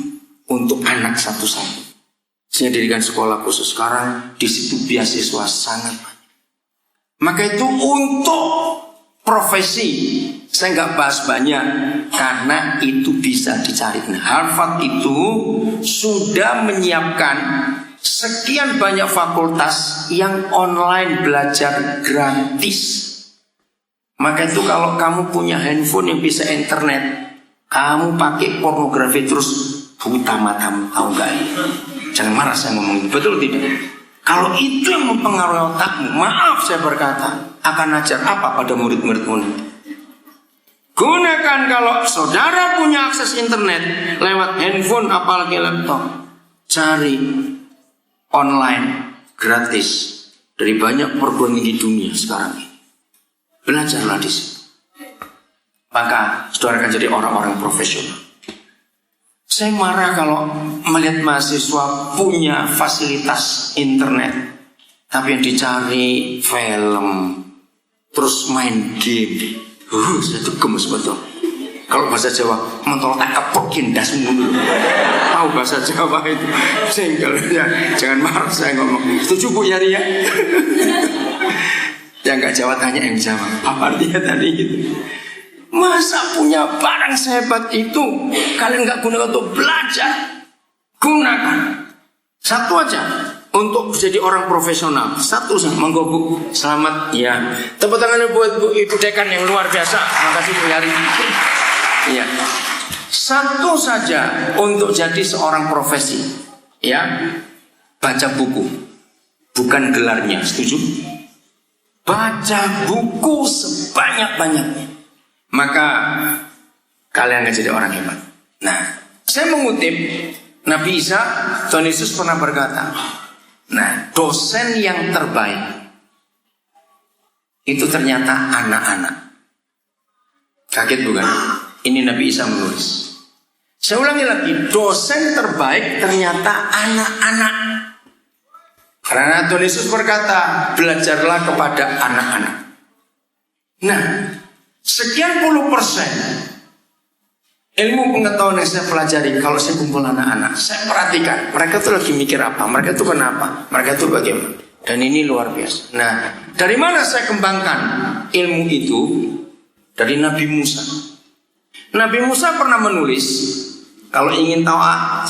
untuk anak satu-satu. Saya dirikan sekolah khusus. Sekarang di situ beasiswa sangat banyak. Maka itu untuk profesi saya nggak bahas banyak karena itu bisa dicari. Nah, Harvard itu sudah menyiapkan sekian banyak fakultas yang online belajar gratis. Maka itu kalau kamu punya handphone yang bisa internet, kamu pakai pornografi terus buta matamu, tahu nggak? Jangan marah saya ngomong itu, betul tidak? Kalau itu yang mempengaruhi otakmu, maaf saya berkata, akan ajar apa pada murid-muridmu nanti? Gunakan kalau saudara punya akses internet lewat handphone apalagi laptop. Cari online gratis dari banyak perguruan tinggi dunia sekarang ini. Belajarlah di situ. Maka saudara akan jadi orang-orang profesional. Saya marah kalau melihat mahasiswa punya fasilitas internet, tapi yang dicari film, terus main game. Saya tuh gemes betul. Kalau bahasa Jawa, mentol tak kepokin dasmu dulu. Tahu bahasa Jawa itu? Sengkel ya. Jangan marah saya ngomong. Setuju Bu Yari ya? Yang nggak Jawa tanya yang Jawa. Apa artinya tadi gitu? Masa punya barang sehebat itu kalian nggak gunakan untuk belajar? Gunakan. Satu aja. Untuk jadi orang profesional. Satu monggo Bu, selamat ya. Tepuk tangannya buat Bu Ibu Dekan yang luar biasa. Makasih Bu Yari. Iya. Satu saja untuk jadi seorang profesi. Ya. Baca buku. Bukan gelarnya, setuju? Baca buku sebanyak-banyaknya. Maka kalian akan jadi orang hebat. Nah, saya mengutip Nabi Isa, Tuhan Yesus pernah berkata, nah, dosen yang terbaik itu ternyata anak-anak. Kaget bukan? Ini Nabi Isa menulis. Saya ulangi lagi, dosen terbaik ternyata anak-anak. Karena Tuhan Yesus berkata, belajarlah kepada anak-anak. Nah, sekian puluh persen ilmu pengetahuan yang saya pelajari kalau saya kumpul anak-anak, saya perhatikan mereka tuh lagi mikir apa, mereka tuh kenapa, mereka tuh bagaimana. Dan ini luar biasa. Nah, dari mana saya kembangkan ilmu itu? Dari Nabi Musa. Nabi Musa pernah menulis, kalau ingin tahu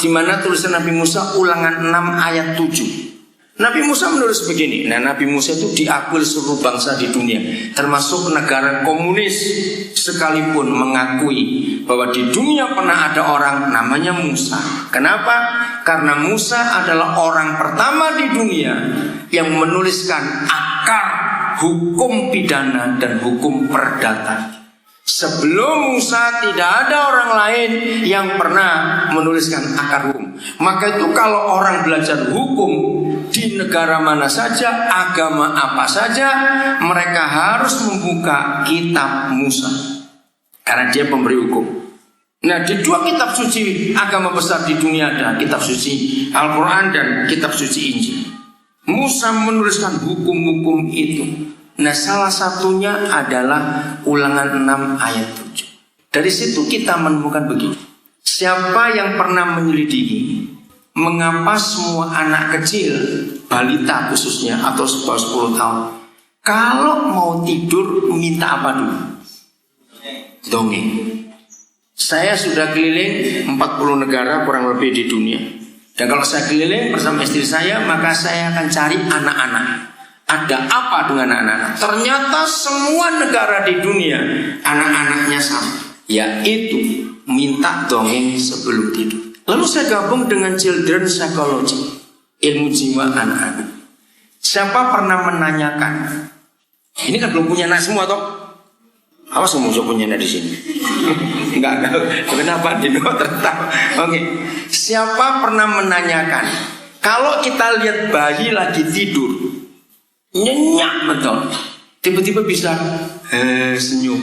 di mana tulisan Nabi Musa, Ulangan 6 ayat 7. Nabi Musa menulis begini. Nah, Nabi Musa itu diakui seluruh bangsa di dunia, termasuk negara komunis sekalipun mengakui bahwa di dunia pernah ada orang namanya Musa. Kenapa? Karena Musa adalah orang pertama di dunia yang menuliskan akar hukum pidana dan hukum perdata. Sebelum Musa tidak ada orang lain yang pernah menuliskan akar hukum. Maka itu kalau orang belajar hukum di negara mana saja, agama apa saja, mereka harus membuka kitab Musa. Karena dia pemberi hukum. Nah, di dua kitab suci agama besar di dunia ada kitab suci Al-Quran dan kitab suci Injil. Musa menuliskan hukum-hukum itu. Nah, salah satunya adalah Ulangan 6 ayat 7. Dari situ kita menemukan begini. Siapa yang pernah menyelidiki mengapa semua anak kecil, balita khususnya atau 10 tahun, Kalau mau tidur minta apa dulu? Dongeng. Saya sudah keliling 40 negara kurang lebih di dunia. Dan kalau saya keliling bersama istri saya, maka saya akan cari anak-anak. Ada apa dengan anak-anak? Ternyata semua negara di dunia anak-anaknya sama, yaitu minta dongeng sebelum tidur. Lalu saya gabung dengan children psychology, ilmu jiwa anak-anak. Siapa pernah menanyakan? Ini kan belum punya anak semua toh? Awas semua punya anak di sini. Enggak. Kenapa di tertawa? Oke. Siapa pernah menanyakan? Kalau kita lihat bayi lagi tidur, nyenyak betul, tiba-tiba bisa senyum,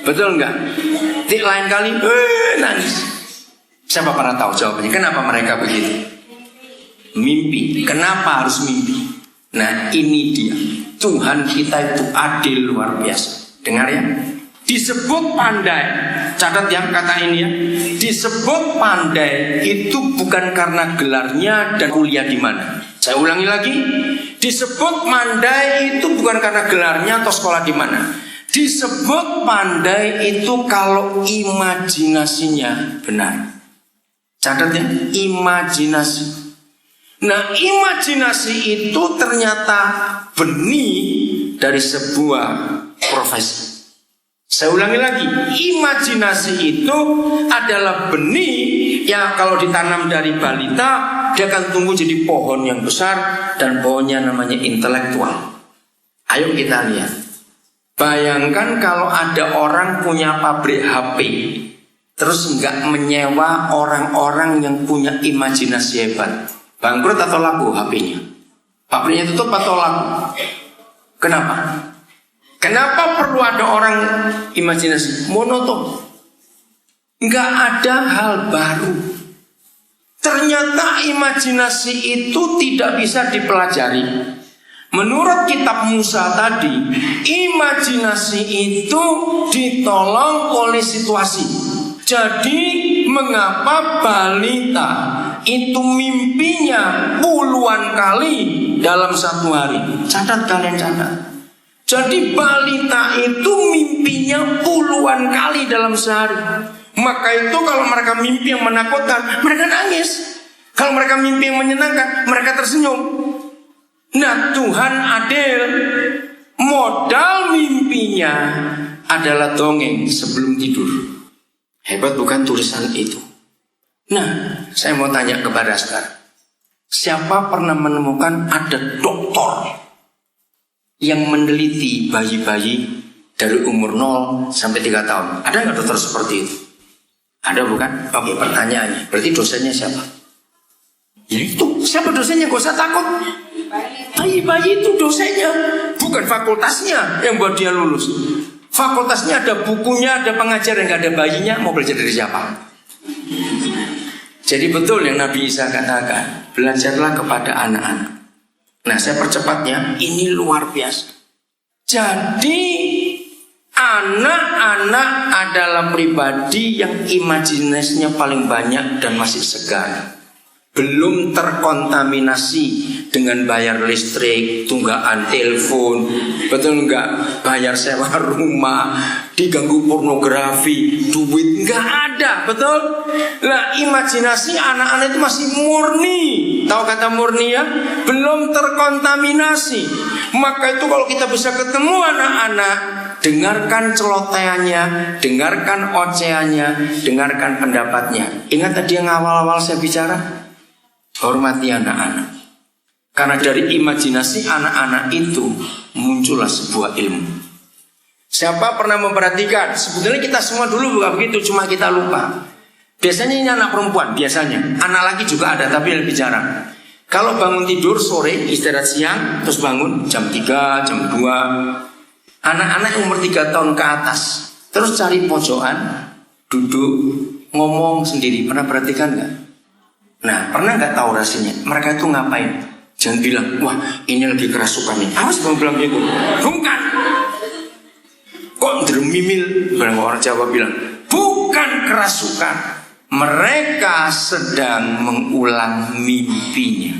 betul enggak? Lain kali nangis. Siapa pernah tahu jawabannya? Kenapa mereka begitu? Mimpi. Kenapa harus mimpi? Nah ini dia, Tuhan kita itu adil luar biasa. Dengar ya, disebut pandai. Catat yang kata ini ya, disebut pandai itu bukan karena gelarnya dan kuliah di mana. Saya ulangi lagi, disebut pandai itu bukan karena gelarnya atau sekolah di mana. Disebut pandai itu kalau imajinasinya benar. Catat ya, imajinasi. Nah, imajinasi itu ternyata benih dari sebuah profesi. Saya ulangi lagi, imajinasi itu adalah benih yang kalau ditanam dari balita, dia akan tumbuh jadi pohon yang besar dan pohonnya namanya intelektual. Ayo kita lihat. Bayangkan kalau ada orang punya pabrik HP, terus nggak menyewa orang-orang yang punya imajinasi hebat. Bangkrut atau laku HP-nya? Pabriknya tutup atau laku? Kenapa? Kenapa perlu ada orang imajinasi? Monoton. Nggak ada hal baru. Ternyata imajinasi itu tidak bisa dipelajari. Menurut kitab Musa tadi, imajinasi itu ditolong oleh situasi. Jadi mengapa balita itu mimpinya puluhan kali dalam satu hari? Catat kalian, catat. Jadi balita itu mimpinya puluhan kali dalam sehari. Maka itu kalau mereka mimpi yang menakutkan, mereka nangis. Kalau mereka mimpi yang menyenangkan, mereka tersenyum. Nah, Tuhan adil. Modal mimpinya adalah dongeng sebelum tidur. Hebat bukan tulisan itu? Nah, saya mau tanya kepada sekarang, siapa pernah menemukan ada dokter yang meneliti bayi-bayi dari umur 0 sampai 3 tahun? Ada nggak dokter seperti itu? Ada bukan? Oke, pertanyaannya, berarti dosennya siapa? Ya itu, siapa dosennya? Gak usah takut. Bayi-bayi itu dosennya, bukan fakultasnya yang buat dia lulus. Fakultasnya ada bukunya, ada pengajar, yang gak ada bayinya, mau belajar dari siapa? Jadi betul yang Nabi Isa katakan, belajarlah kepada anak-anak. Nah, saya percepatnya, ini luar biasa. Jadi anak-anak adalah pribadi yang imajinasinya paling banyak dan masih segar. Belum terkontaminasi dengan bayar listrik, tunggakan telepon, betul enggak? Bayar sewa rumah, diganggu pornografi, duit enggak ada, betul? Nah, imajinasi anak-anak itu masih murni. Tahu kata murni ya? Belum terkontaminasi. Maka itu kalau kita bisa ketemu anak-anak, dengarkan celoteannya, dengarkan ocehannya, dengarkan pendapatnya. Ingat tadi yang awal-awal saya bicara? Hormati anak-anak. Karena dari imajinasi anak-anak itu muncullah sebuah ilmu. Siapa pernah memperhatikan? Sebetulnya kita semua dulu bukan begitu, cuma kita lupa. Biasanya ini anak perempuan, biasanya. Anak laki juga ada, tapi lebih jarang. Kalau bangun tidur sore, istirahat siang, terus bangun jam 3, jam 2. Anak-anak umur 3 tahun ke atas, terus cari pojokan, duduk, ngomong sendiri. Pernah perhatikan nggak? Nah, pernah nggak tahu rasanya? Mereka itu ngapain? Jangan bilang, wah ini lagi kerasukan nih. Awas bang bilang gitu. Bukan. Kok dermimil? Orang Jawa bilang, bukan kerasukan. Mereka sedang mengulang mimpinya.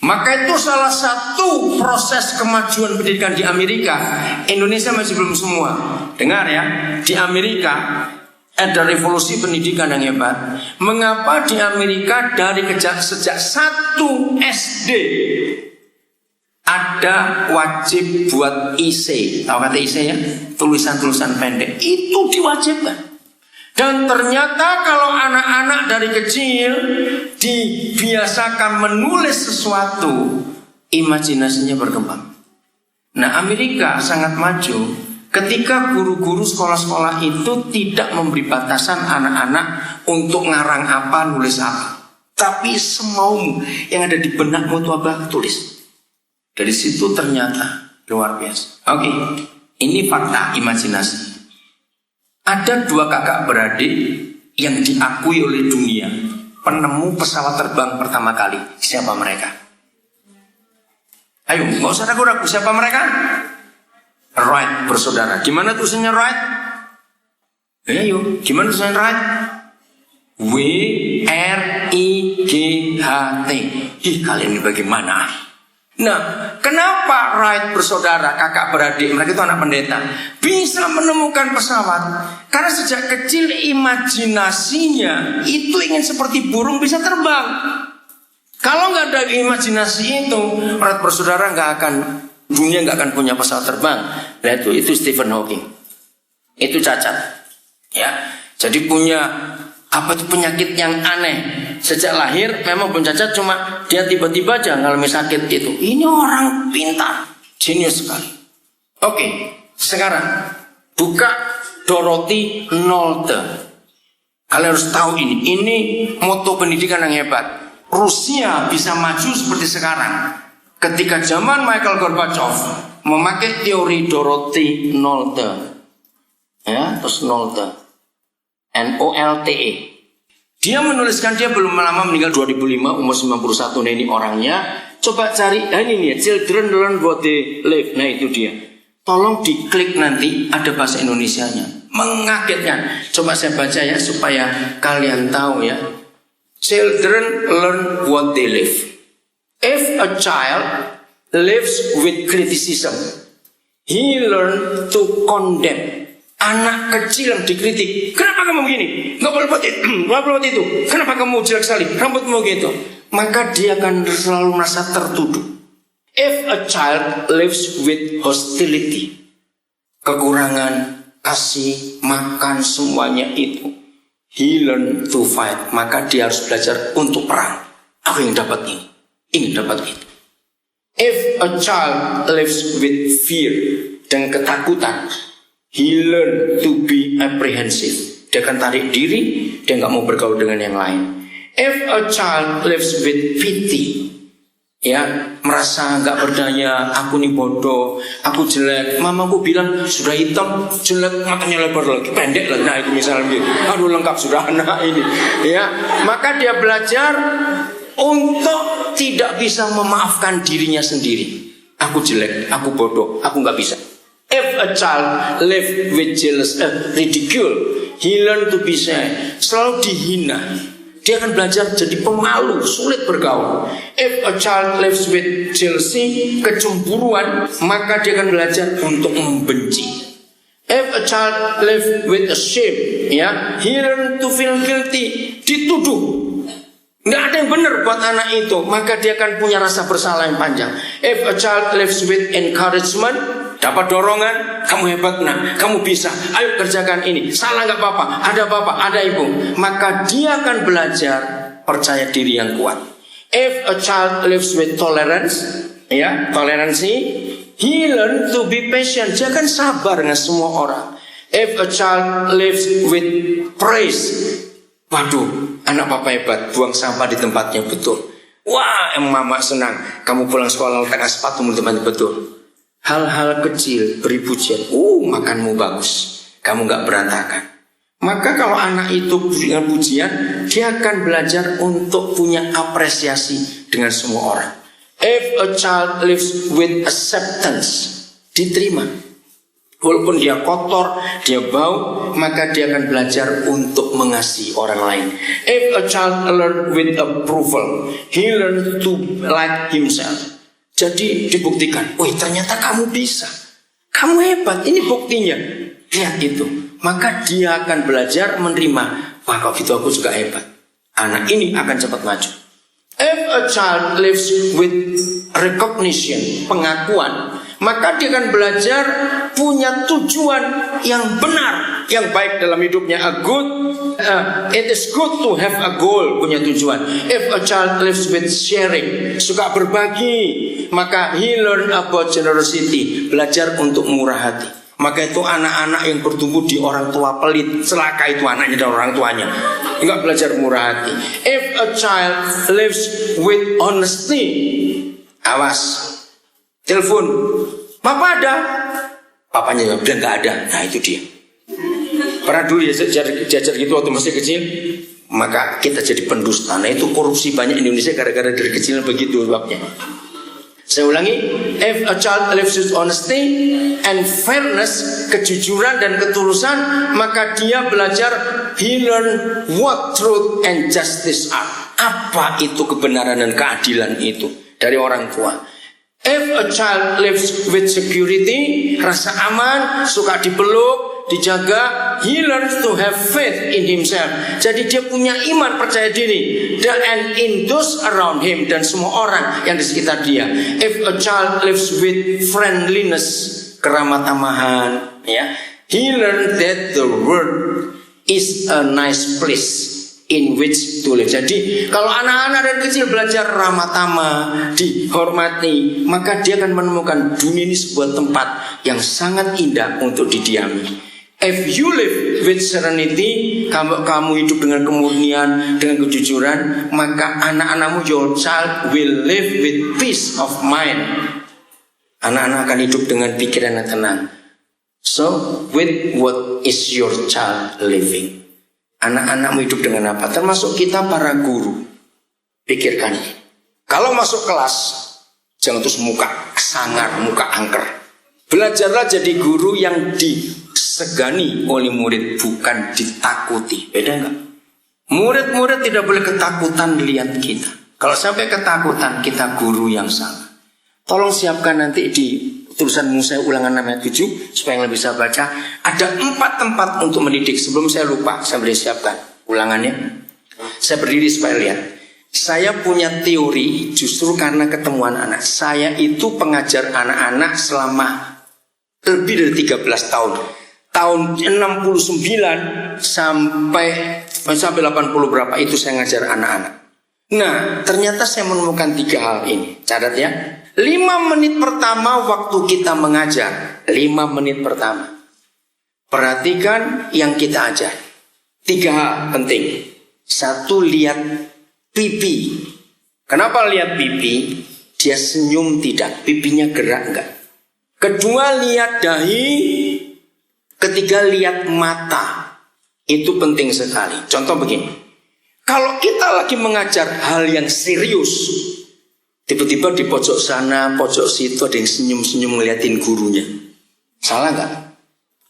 Maka itu salah satu proses kemajuan pendidikan di Amerika. Indonesia masih belum semua. Dengar ya, di Amerika ada revolusi pendidikan yang hebat. Mengapa di Amerika dari sejak 1 SD ada wajib buat IC? Tahu kata IC ya? Tulisan-tulisan pendek. Itu diwajibkan. Dan ternyata kalau anak-anak dari kecil dibiasakan menulis sesuatu, imajinasinya berkembang. Nah, Amerika sangat maju ketika guru-guru sekolah-sekolah itu tidak memberi batasan anak-anak untuk ngarang apa, nulis apa. Tapi semaumu yang ada di benakmu itu apa, tulis. Dari situ ternyata luar biasa. Oke, ini fakta imajinasi. Ada 2 kakak beradik yang diakui oleh dunia penemu pesawat terbang pertama kali. Siapa mereka? Ayo, nggak usah ragu-ragu. Siapa mereka? Wright bersaudara. Gimana tulisannya Wright? Ayo, gimana tulisannya Wright? W-R-I-G-H-T. Ih, kalian ini bagaimana? Nah, kenapa Wright bersaudara, kakak beradik, mereka itu anak pendeta, bisa menemukan pesawat? Karena sejak kecil imajinasinya itu ingin seperti burung bisa terbang. Kalau nggak ada imajinasi itu, Wright bersaudara dunia nggak akan punya pesawat terbang. Nah itu Stephen Hawking. Itu cacat, ya. Jadi punya penyakit yang aneh. Sejak lahir memang pun cacat, cuma dia tiba-tiba aja ngalami sakit itu. Ini orang pintar, jenius sekali. Oke, sekarang buka Dorothy Nolte. Kalian harus tahu ini. Ini moto pendidikan yang hebat. Rusia bisa maju seperti sekarang ketika zaman Mikhail Gorbachev memakai teori Dorothy Nolte. Ya, terus Nolte. N-O-L-T-E. Dia menuliskan, dia belum lama meninggal 2005, umur 91. Nah ini orangnya. Coba cari, ini nih, Children Learn What They Live. Nah itu dia. Tolong diklik nanti, ada bahasa Indonesianya. Mengagetkan. Coba saya baca ya, supaya kalian tahu ya. Children learn what they live. If a child lives with criticism, he learn to condemn. Anak kecil yang dikritik, kenapa kamu begini? Gak boleh buat itu. Kenapa kamu jelek sekali? Rambutmu gitu. Maka dia akan selalu merasa tertuduh. If a child lives with hostility, kekurangan, kasih, makan, semuanya itu, he learn to fight. Maka dia harus belajar untuk perang. Aku ingin dapat ini, ingin dapat itu. If a child lives with fear, dan ketakutan, he learn to be apprehensive. Dia akan tarik diri, dia nggak mau bergaul dengan yang lain. If a child lives with pity, ya merasa nggak berdaya, aku nih bodoh, aku jelek. Mamaku bilang sudah hitam, jelek, matanya lebar lagi, pendek lagi. Nah itu misalnya gitu. Aduh lengkap sudah anak ini. Ya, maka dia belajar untuk tidak bisa memaafkan dirinya sendiri. Aku jelek, aku bodoh, aku nggak bisa. If a child live with jealous, ridicule, he learn to be shy. Selalu dihina, dia akan belajar jadi pemalu, sulit bergaul. If a child lives with jealousy, kecemburuan, maka dia akan belajar untuk membenci. If a child live with a shame, ya, he learn to feel guilty, dituduh. Nggak ada yang benar buat anak itu, maka dia akan punya rasa bersalah yang panjang. If a child lives with encouragement, dapat dorongan, kamu hebat nak, kamu bisa, ayo kerjakan ini, salah nggak apa-apa, ada bapak, ada ibu, maka dia akan belajar percaya diri yang kuat. If a child lives with tolerance, ya, toleransi, he learn to be patient, dia akan sabar dengan semua orang. If a child lives with praise, waduh, anak papa hebat, buang sampah di tempatnya betul. Wah, mama senang, kamu pulang sekolah letakkan sepatumu di tempatnya betul. Hal-hal kecil beri pujian, makanmu bagus, kamu gak berantakan. Maka kalau anak itu dengan pujian, dia akan belajar untuk punya apresiasi dengan semua orang. If a child lives with acceptance, diterima. Walaupun dia kotor, dia bau, maka dia akan belajar untuk mengasihi orang lain. If a child learn with approval, he learn to like himself. Jadi dibuktikan, wih ternyata kamu bisa, kamu hebat, ini buktinya. Lihat itu, maka dia akan belajar menerima, wah kalau gitu aku juga hebat. Anak ini akan cepat maju. If a child lives with recognition, pengakuan, maka dia akan belajar punya tujuan yang benar, yang baik dalam hidupnya. It is good to have a goal, punya tujuan. If a child lives with sharing, suka berbagi, maka he learn about generosity, belajar untuk murah hati. Maka itu anak-anak yang bertumbuh di orang tua pelit, celaka itu anaknya dan orang tuanya, enggak belajar murah hati. If a child lives with honesty, awas, telepon, papa ada, papanya jawab, dan nggak ada. Nah itu dia. Pernah dulu diajar gitu waktu masih kecil, maka kita jadi pendusta. Nah itu korupsi banyak Indonesia gara-gara dari kecil begitu sebabnya. Saya ulangi, if a child lives with honesty and fairness, kejujuran dan ketulusan, maka dia belajar, he learn what truth and justice are. Apa itu kebenaran dan keadilan itu dari orang tua. If a child lives with security, rasa aman, suka dipeluk, dijaga, he learns to have faith in himself. Jadi dia punya iman, percaya diri, and in those around him, dan semua orang yang di sekitar dia. If a child lives with friendliness, keramah tamahan, ya, he learns that the world is a nice place in which to live. Jadi kalau anak-anak dari kecil belajar ramah tamah, dihormati, maka dia akan menemukan dunia ini sebuah tempat yang sangat indah untuk didiami. If you live with serenity, kamu hidup dengan kemurnian, dengan kejujuran, maka anak-anakmu, your child will live with peace of mind. Anak-anak akan hidup dengan pikiran yang tenang. So, with what is your child living? Anak-anakmu hidup dengan apa? Termasuk kita para guru. Pikirkan ini. Kalau masuk kelas, jangan terus muka sangar, muka angker. Belajarlah jadi guru yang disegani oleh murid, bukan ditakuti. Beda enggak? Murid-murid tidak boleh ketakutan lihat kita. Kalau sampai ketakutan, kita guru yang salah. Tolong siapkan nanti di tulisan saya ulangan 6 ayat 7 supaya yang bisa baca. Ada 4 tempat untuk mendidik. Sebelum saya lupa, saya beri siapkan ulangannya. Saya berdiri supaya lihat. Saya punya teori justru karena ketemuan anak. Saya itu pengajar anak-anak selama lebih dari 13 tahun. Tahun 69 sampai 80 berapa itu saya ngajar anak-anak. Nah, ternyata saya menemukan 3 hal ini. Catat ya. 5 menit pertama waktu kita mengajar. 5 menit pertama. Perhatikan yang kita ajar. 3 hal penting. 1, lihat pipi. Kenapa lihat pipi? Dia senyum tidak? Pipinya gerak enggak? Kedua, lihat dahi. Ketiga, lihat mata. Itu penting sekali. Contoh begini. Kalau kita lagi mengajar hal yang serius, tiba-tiba di pojok sana, pojok situ ada yang senyum-senyum ngeliatin gurunya. Salah nggak?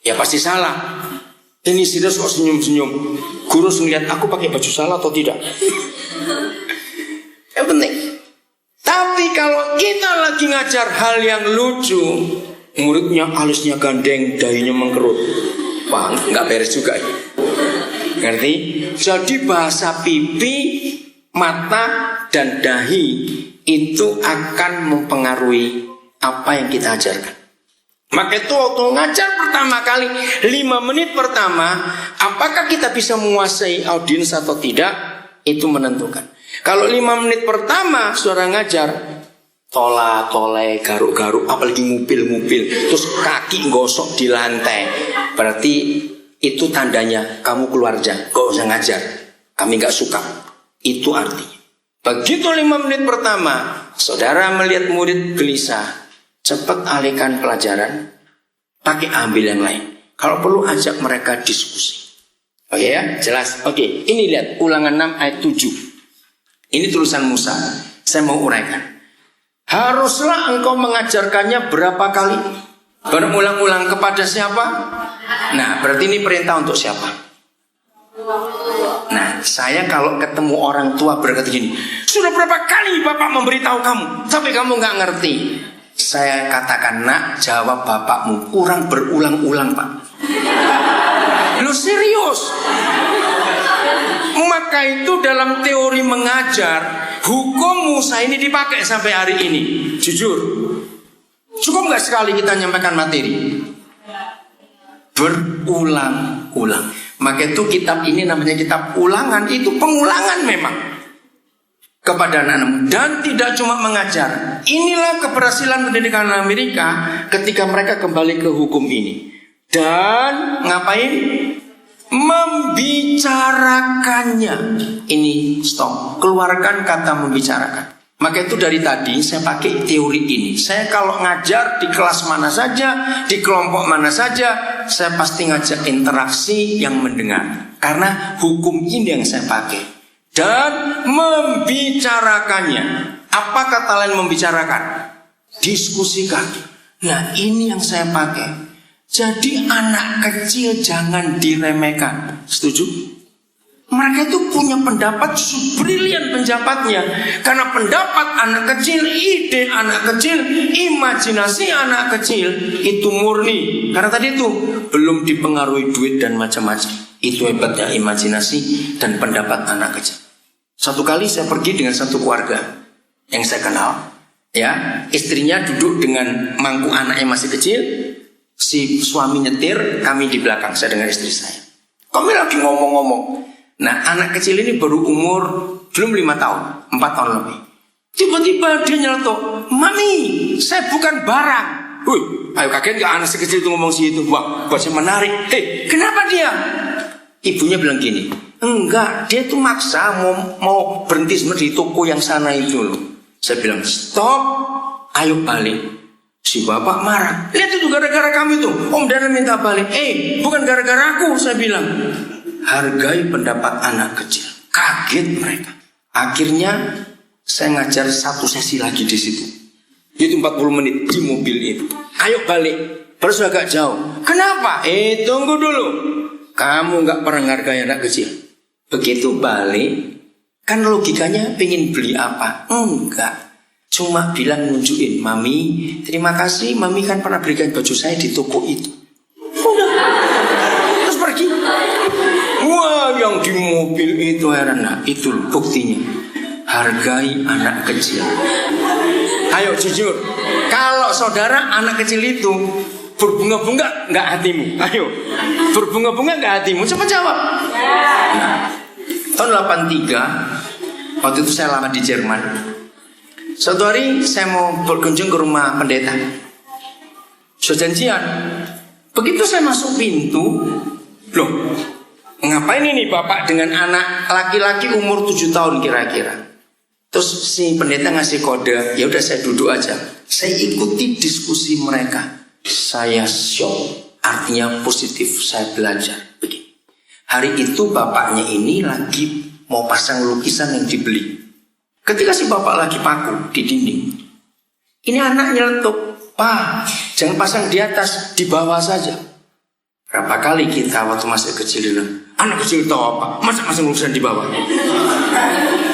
Ya pasti salah. Ini serius kok senyum-senyum. Guru ngeliat aku pakai baju salah atau tidak? Yang penting. Tapi kalau kita lagi ngajar hal yang lucu, muridnya alisnya gandeng, dahinya mengkerut, wah nggak beres juga ya. Ngerti? Jadi bahasa pipi, mata, dan dahi itu akan mempengaruhi apa yang kita ajarkan. Maka itu waktu ngajar pertama kali 5 menit pertama, apakah kita bisa menguasai audiens atau tidak, itu menentukan. Kalau 5 menit pertama suara ngajar tola-tole, garuk-garuk, apalagi ngupil-ngupil, terus kaki gosok di lantai, berarti itu tandanya kamu keluar aja, gak usah ngajar, kami gak suka. Itu artinya. Begitu 5 menit pertama saudara melihat murid gelisah, cepat alihkan pelajaran, pakai ambil yang lain. Kalau perlu ajak mereka diskusi. Oke ya, jelas. Oke, ini lihat ulangan 6 ayat 7. Ini tulisan Musa. Saya mau uraikan. Haruslah engkau mengajarkannya berapa kali? Berulang-ulang kepada siapa? Nah, berarti ini perintah untuk siapa? Nah, saya kalau ketemu orang tua berkata gini, sudah berapa kali bapak memberitahu kamu, tapi kamu nggak ngerti. Saya katakan, nak, jawab bapakmu, kurang berulang-ulang, Pak. Lu serius? Maka itu dalam teori mengajar, hukum Musa ini dipakai sampai hari ini. Jujur, cukup nggak sekali kita nyampaikan materi? Berulang-ulang. Maka itu kitab ini namanya kitab ulangan. Itu pengulangan memang kepada anak-anak. Dan tidak cuma mengajar. Inilah keberhasilan pendidikan Amerika ketika mereka kembali ke hukum ini. Dan ngapain? Membicarakannya. Ini stop. Keluarkan kata membicarakan. Maka itu dari tadi saya pakai teori ini. Saya kalau ngajar di kelas mana saja, di kelompok mana saja, saya pasti ngajak interaksi yang mendengar. Karena hukum ini yang saya pakai. Dan membicarakannya. Apa kata lain membicarakan? Diskusikan. Nah, ini yang saya pakai. Jadi anak kecil jangan diremehkan. Setuju? Mereka itu punya pendapat brilian pendapatnya. Karena pendapat anak kecil, ide anak kecil, imajinasi anak kecil itu murni. Karena tadi itu belum dipengaruhi duit dan macam-macam. Itu hebatnya imajinasi dan pendapat anak kecil. Satu kali saya pergi dengan satu keluarga yang saya kenal, ya, istrinya duduk dengan mangkuk anaknya masih kecil. Si suami nyetir, kami di belakang, saya dengan istri saya. Kami lagi ngomong-ngomong. Nah, anak kecil ini baru umur belum 5 tahun, 4 tahun lebih. Tiba-tiba dia nyeletuk, "Mami, saya bukan barang." Wih, ayo kaget gak anak sekecil itu ngomong situ? Wah, bahasa menarik. Kenapa dia? Ibunya bilang gini, enggak, dia tuh maksa mau berhenti sebenarnya di toko yang sana itu loh. Saya bilang, stop, ayo balik. Si bapak marah. Lihat itu gara-gara kami tuh. Om Dana minta balik. Bukan gara-gara aku, saya bilang. Hargai pendapat anak kecil. Kaget mereka. Akhirnya saya ngajar satu sesi lagi di situ. Itu 40 menit di mobil itu. Ayo balik. Terus agak jauh. Kenapa? Tunggu dulu. Kamu nggak pernah menghargai anak kecil. Begitu balik, kan logikanya pengen beli apa? Enggak. Cuma bilang nunjukin, "Mami, terima kasih, Mami kan pernah berikan baju saya di toko itu." Udah. Terus pergi. Wah, yang di mobil itu heran. Nah, itu buktinya. Hargai anak kecil. Ayo jujur. Kalau saudara anak kecil itu berbunga-bunga nggak hatimu? Ayo. Berbunga-bunga nggak hatimu? Coba jawab. Nah, tahun 83, waktu itu saya lama di Jerman. Suatu hari saya mau berkunjung ke rumah pendeta. Sudah janjian. Begitu saya masuk pintu, loh, ngapain ini bapak dengan anak laki-laki umur 7 tahun kira-kira? Terus si pendeta ngasih kode, ya udah saya duduk aja. Saya ikuti diskusi mereka. Saya shock, artinya positif, saya belajar. Begini. Hari itu bapaknya ini lagi mau pasang lukisan yang dibeli. Ketika si bapak lagi paku di dinding, ini anak nyeletuk, "Pak, jangan pasang di atas, di bawah saja." Berapa kali kita waktu masih kecil bilang, anak kecil tahu apa? Masa pasang lukisan di bawah?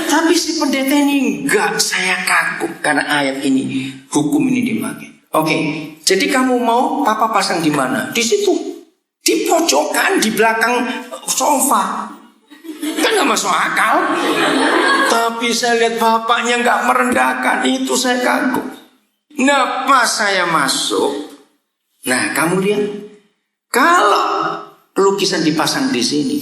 Tapi si pendeta ini enggak, saya kaku karena ayat ini, hukum ini dipakai. Oke, jadi kamu mau papa pasang di mana? Di situ, di pojokan, di belakang sofa. Kan gak masuk akal. Tapi saya lihat bapaknya gak merendahkan. Itu saya kagum. Nah, pas saya masuk, nah kamu lihat, kalau lukisan dipasang di sini,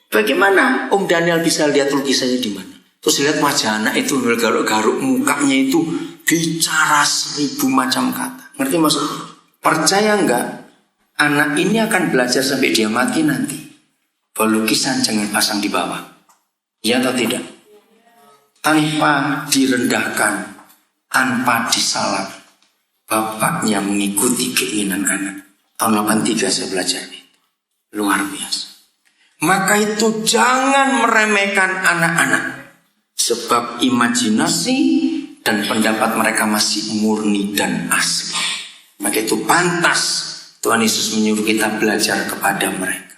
bagaimana Om Daniel bisa lihat lukisannya di mana? Terus lihat wajah anak itu garuk-garuk, mukanya itu bicara 1000 macam kata. Ngerti maksudnya? Percaya nggak? Anak ini akan belajar sampai dia mati nanti. Lukisan jangan pasang di bawah. Ya atau tidak? Tanpa direndahkan, tanpa disalap, bapaknya mengikuti keinginan anak. Tahun 83 saya belajar itu. Luar biasa. Maka itu jangan meremehkan anak-anak. Sebab imajinasi dan pendapat mereka masih murni dan asli. Maka itu pantas Tuhan Yesus menyuruh kita belajar kepada mereka.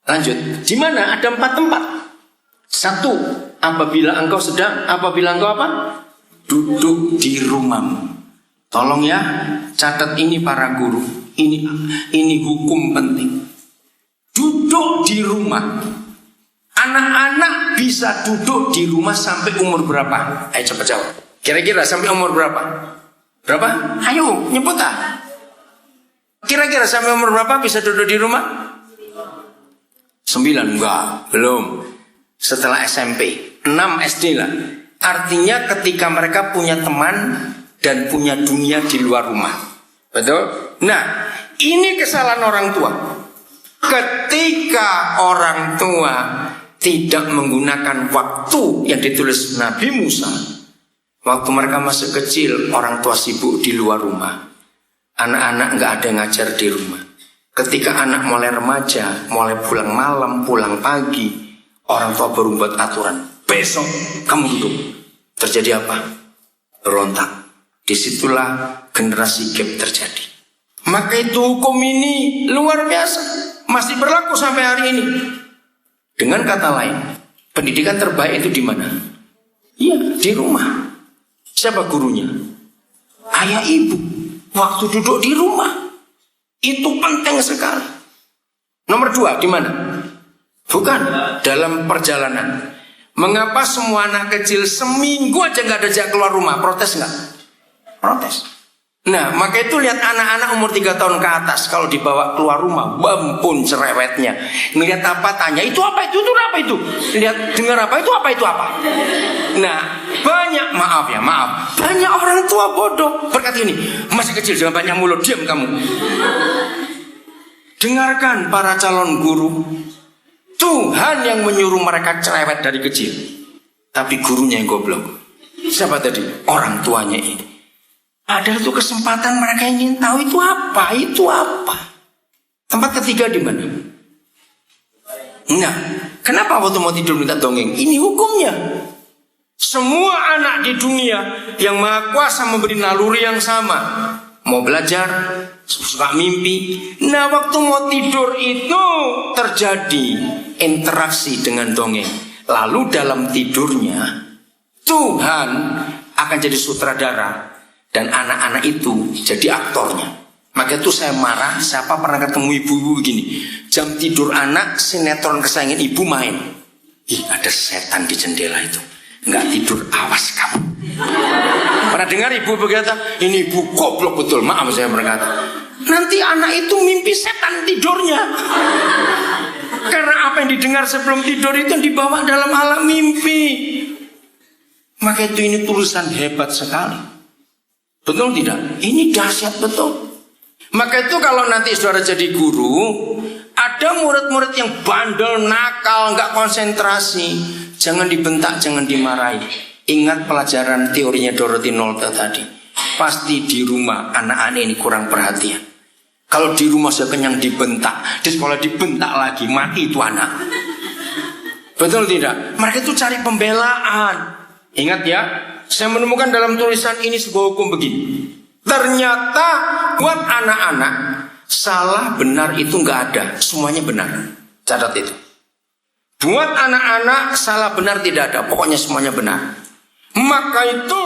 Lanjut, di mana ada 4 tempat. 1, apabila engkau apa? Duduk di rumahmu. Tolong ya, catat ini para guru. Ini hukum penting. Duduk di rumah. Anak-anak bisa duduk di rumah sampai umur berapa? Ayo cepat jawab. Kira-kira sampai umur berapa? Berapa? Ayo, nyebut ah. Kira-kira sampai umur berapa bisa duduk di rumah? 9, enggak, belum. Setelah SMP, 6 SD lah. Artinya ketika mereka punya teman dan punya dunia di luar rumah. Betul? Nah, ini kesalahan orang tua. Ketika orang tua tidak menggunakan waktu yang ditulis Nabi Musa, waktu mereka masih kecil, orang tua sibuk di luar rumah. Anak-anak nggak ada yang ngajar di rumah. Ketika anak mulai remaja, mulai pulang malam, pulang pagi, orang tua baru buat aturan. Besok kamu duduk. Terjadi apa? Berontak. Disitulah generasi gap terjadi. Maka itu hukum ini luar biasa, masih berlaku sampai hari ini. Dengan kata lain, pendidikan terbaik itu di mana? Iya, di rumah. Siapa gurunya? Ayah ibu. Waktu duduk di rumah itu penting sekali. Nomor 2 di mana? Bukan dalam perjalanan. Mengapa semua anak kecil seminggu aja nggak diajak keluar rumah? Protes nggak? Protes. Nah, maka itu lihat anak-anak umur 3 tahun ke atas kalau dibawa keluar rumah, bampun cerewetnya. Ngelihat apa tanya, itu apa itu apa itu? Lihat dengar apa itu apa itu apa? Nah, banyak banyak orang tua bodoh berkata ini, masih kecil jangan banyak mulut, diam kamu. Dengarkan para calon guru, Tuhan yang menyuruh mereka cerewet dari kecil, tapi gurunya yang goblok. Siapa tadi? Orang tuanya ini. Padahal itu kesempatan mereka ingin tahu itu apa. Tempat ketiga di mana? Nah, kenapa waktu mau tidur minta dongeng? Ini hukumnya. Semua anak di dunia yang Maha Kuasa memberi naluri yang sama. Mau belajar, suka mimpi. Nah, waktu mau tidur itu terjadi interaksi dengan dongeng. Lalu dalam tidurnya Tuhan akan jadi sutradara dan anak-anak itu jadi aktornya. Maka itu saya marah, siapa pernah ketemu ibu-ibu begini, jam tidur anak, sinetron kesayangan ibu main. Ih, ada setan di jendela itu. Enggak tidur, awas kamu. Pernah dengar ibu berkata, ini ibu goblok betul, maaf saya berkata. Nanti anak itu mimpi setan tidurnya. Karena apa yang didengar sebelum tidur itu dibawa dalam alam mimpi. Maka itu ini tulisan hebat sekali. Betul tidak? Ini dahsyat betul. Maka itu kalau nanti saudara jadi guru, ada murid-murid yang bandel, nakal, nggak konsentrasi, jangan dibentak, jangan dimarahi. Ingat pelajaran teorinya Dorothy Nolte tadi. Pasti di rumah anak-anak ini kurang perhatian. Kalau di rumah sudah kenyang dibentak, di sekolah dibentak lagi, mati itu anak. Betul tidak? Mereka itu cari pembelaan. Ingat ya, saya menemukan dalam tulisan ini sebuah hukum begini. Ternyata buat anak-anak salah benar itu nggak ada, semuanya benar. Catat itu. Buat anak-anak salah benar tidak ada, pokoknya semuanya benar. Maka itu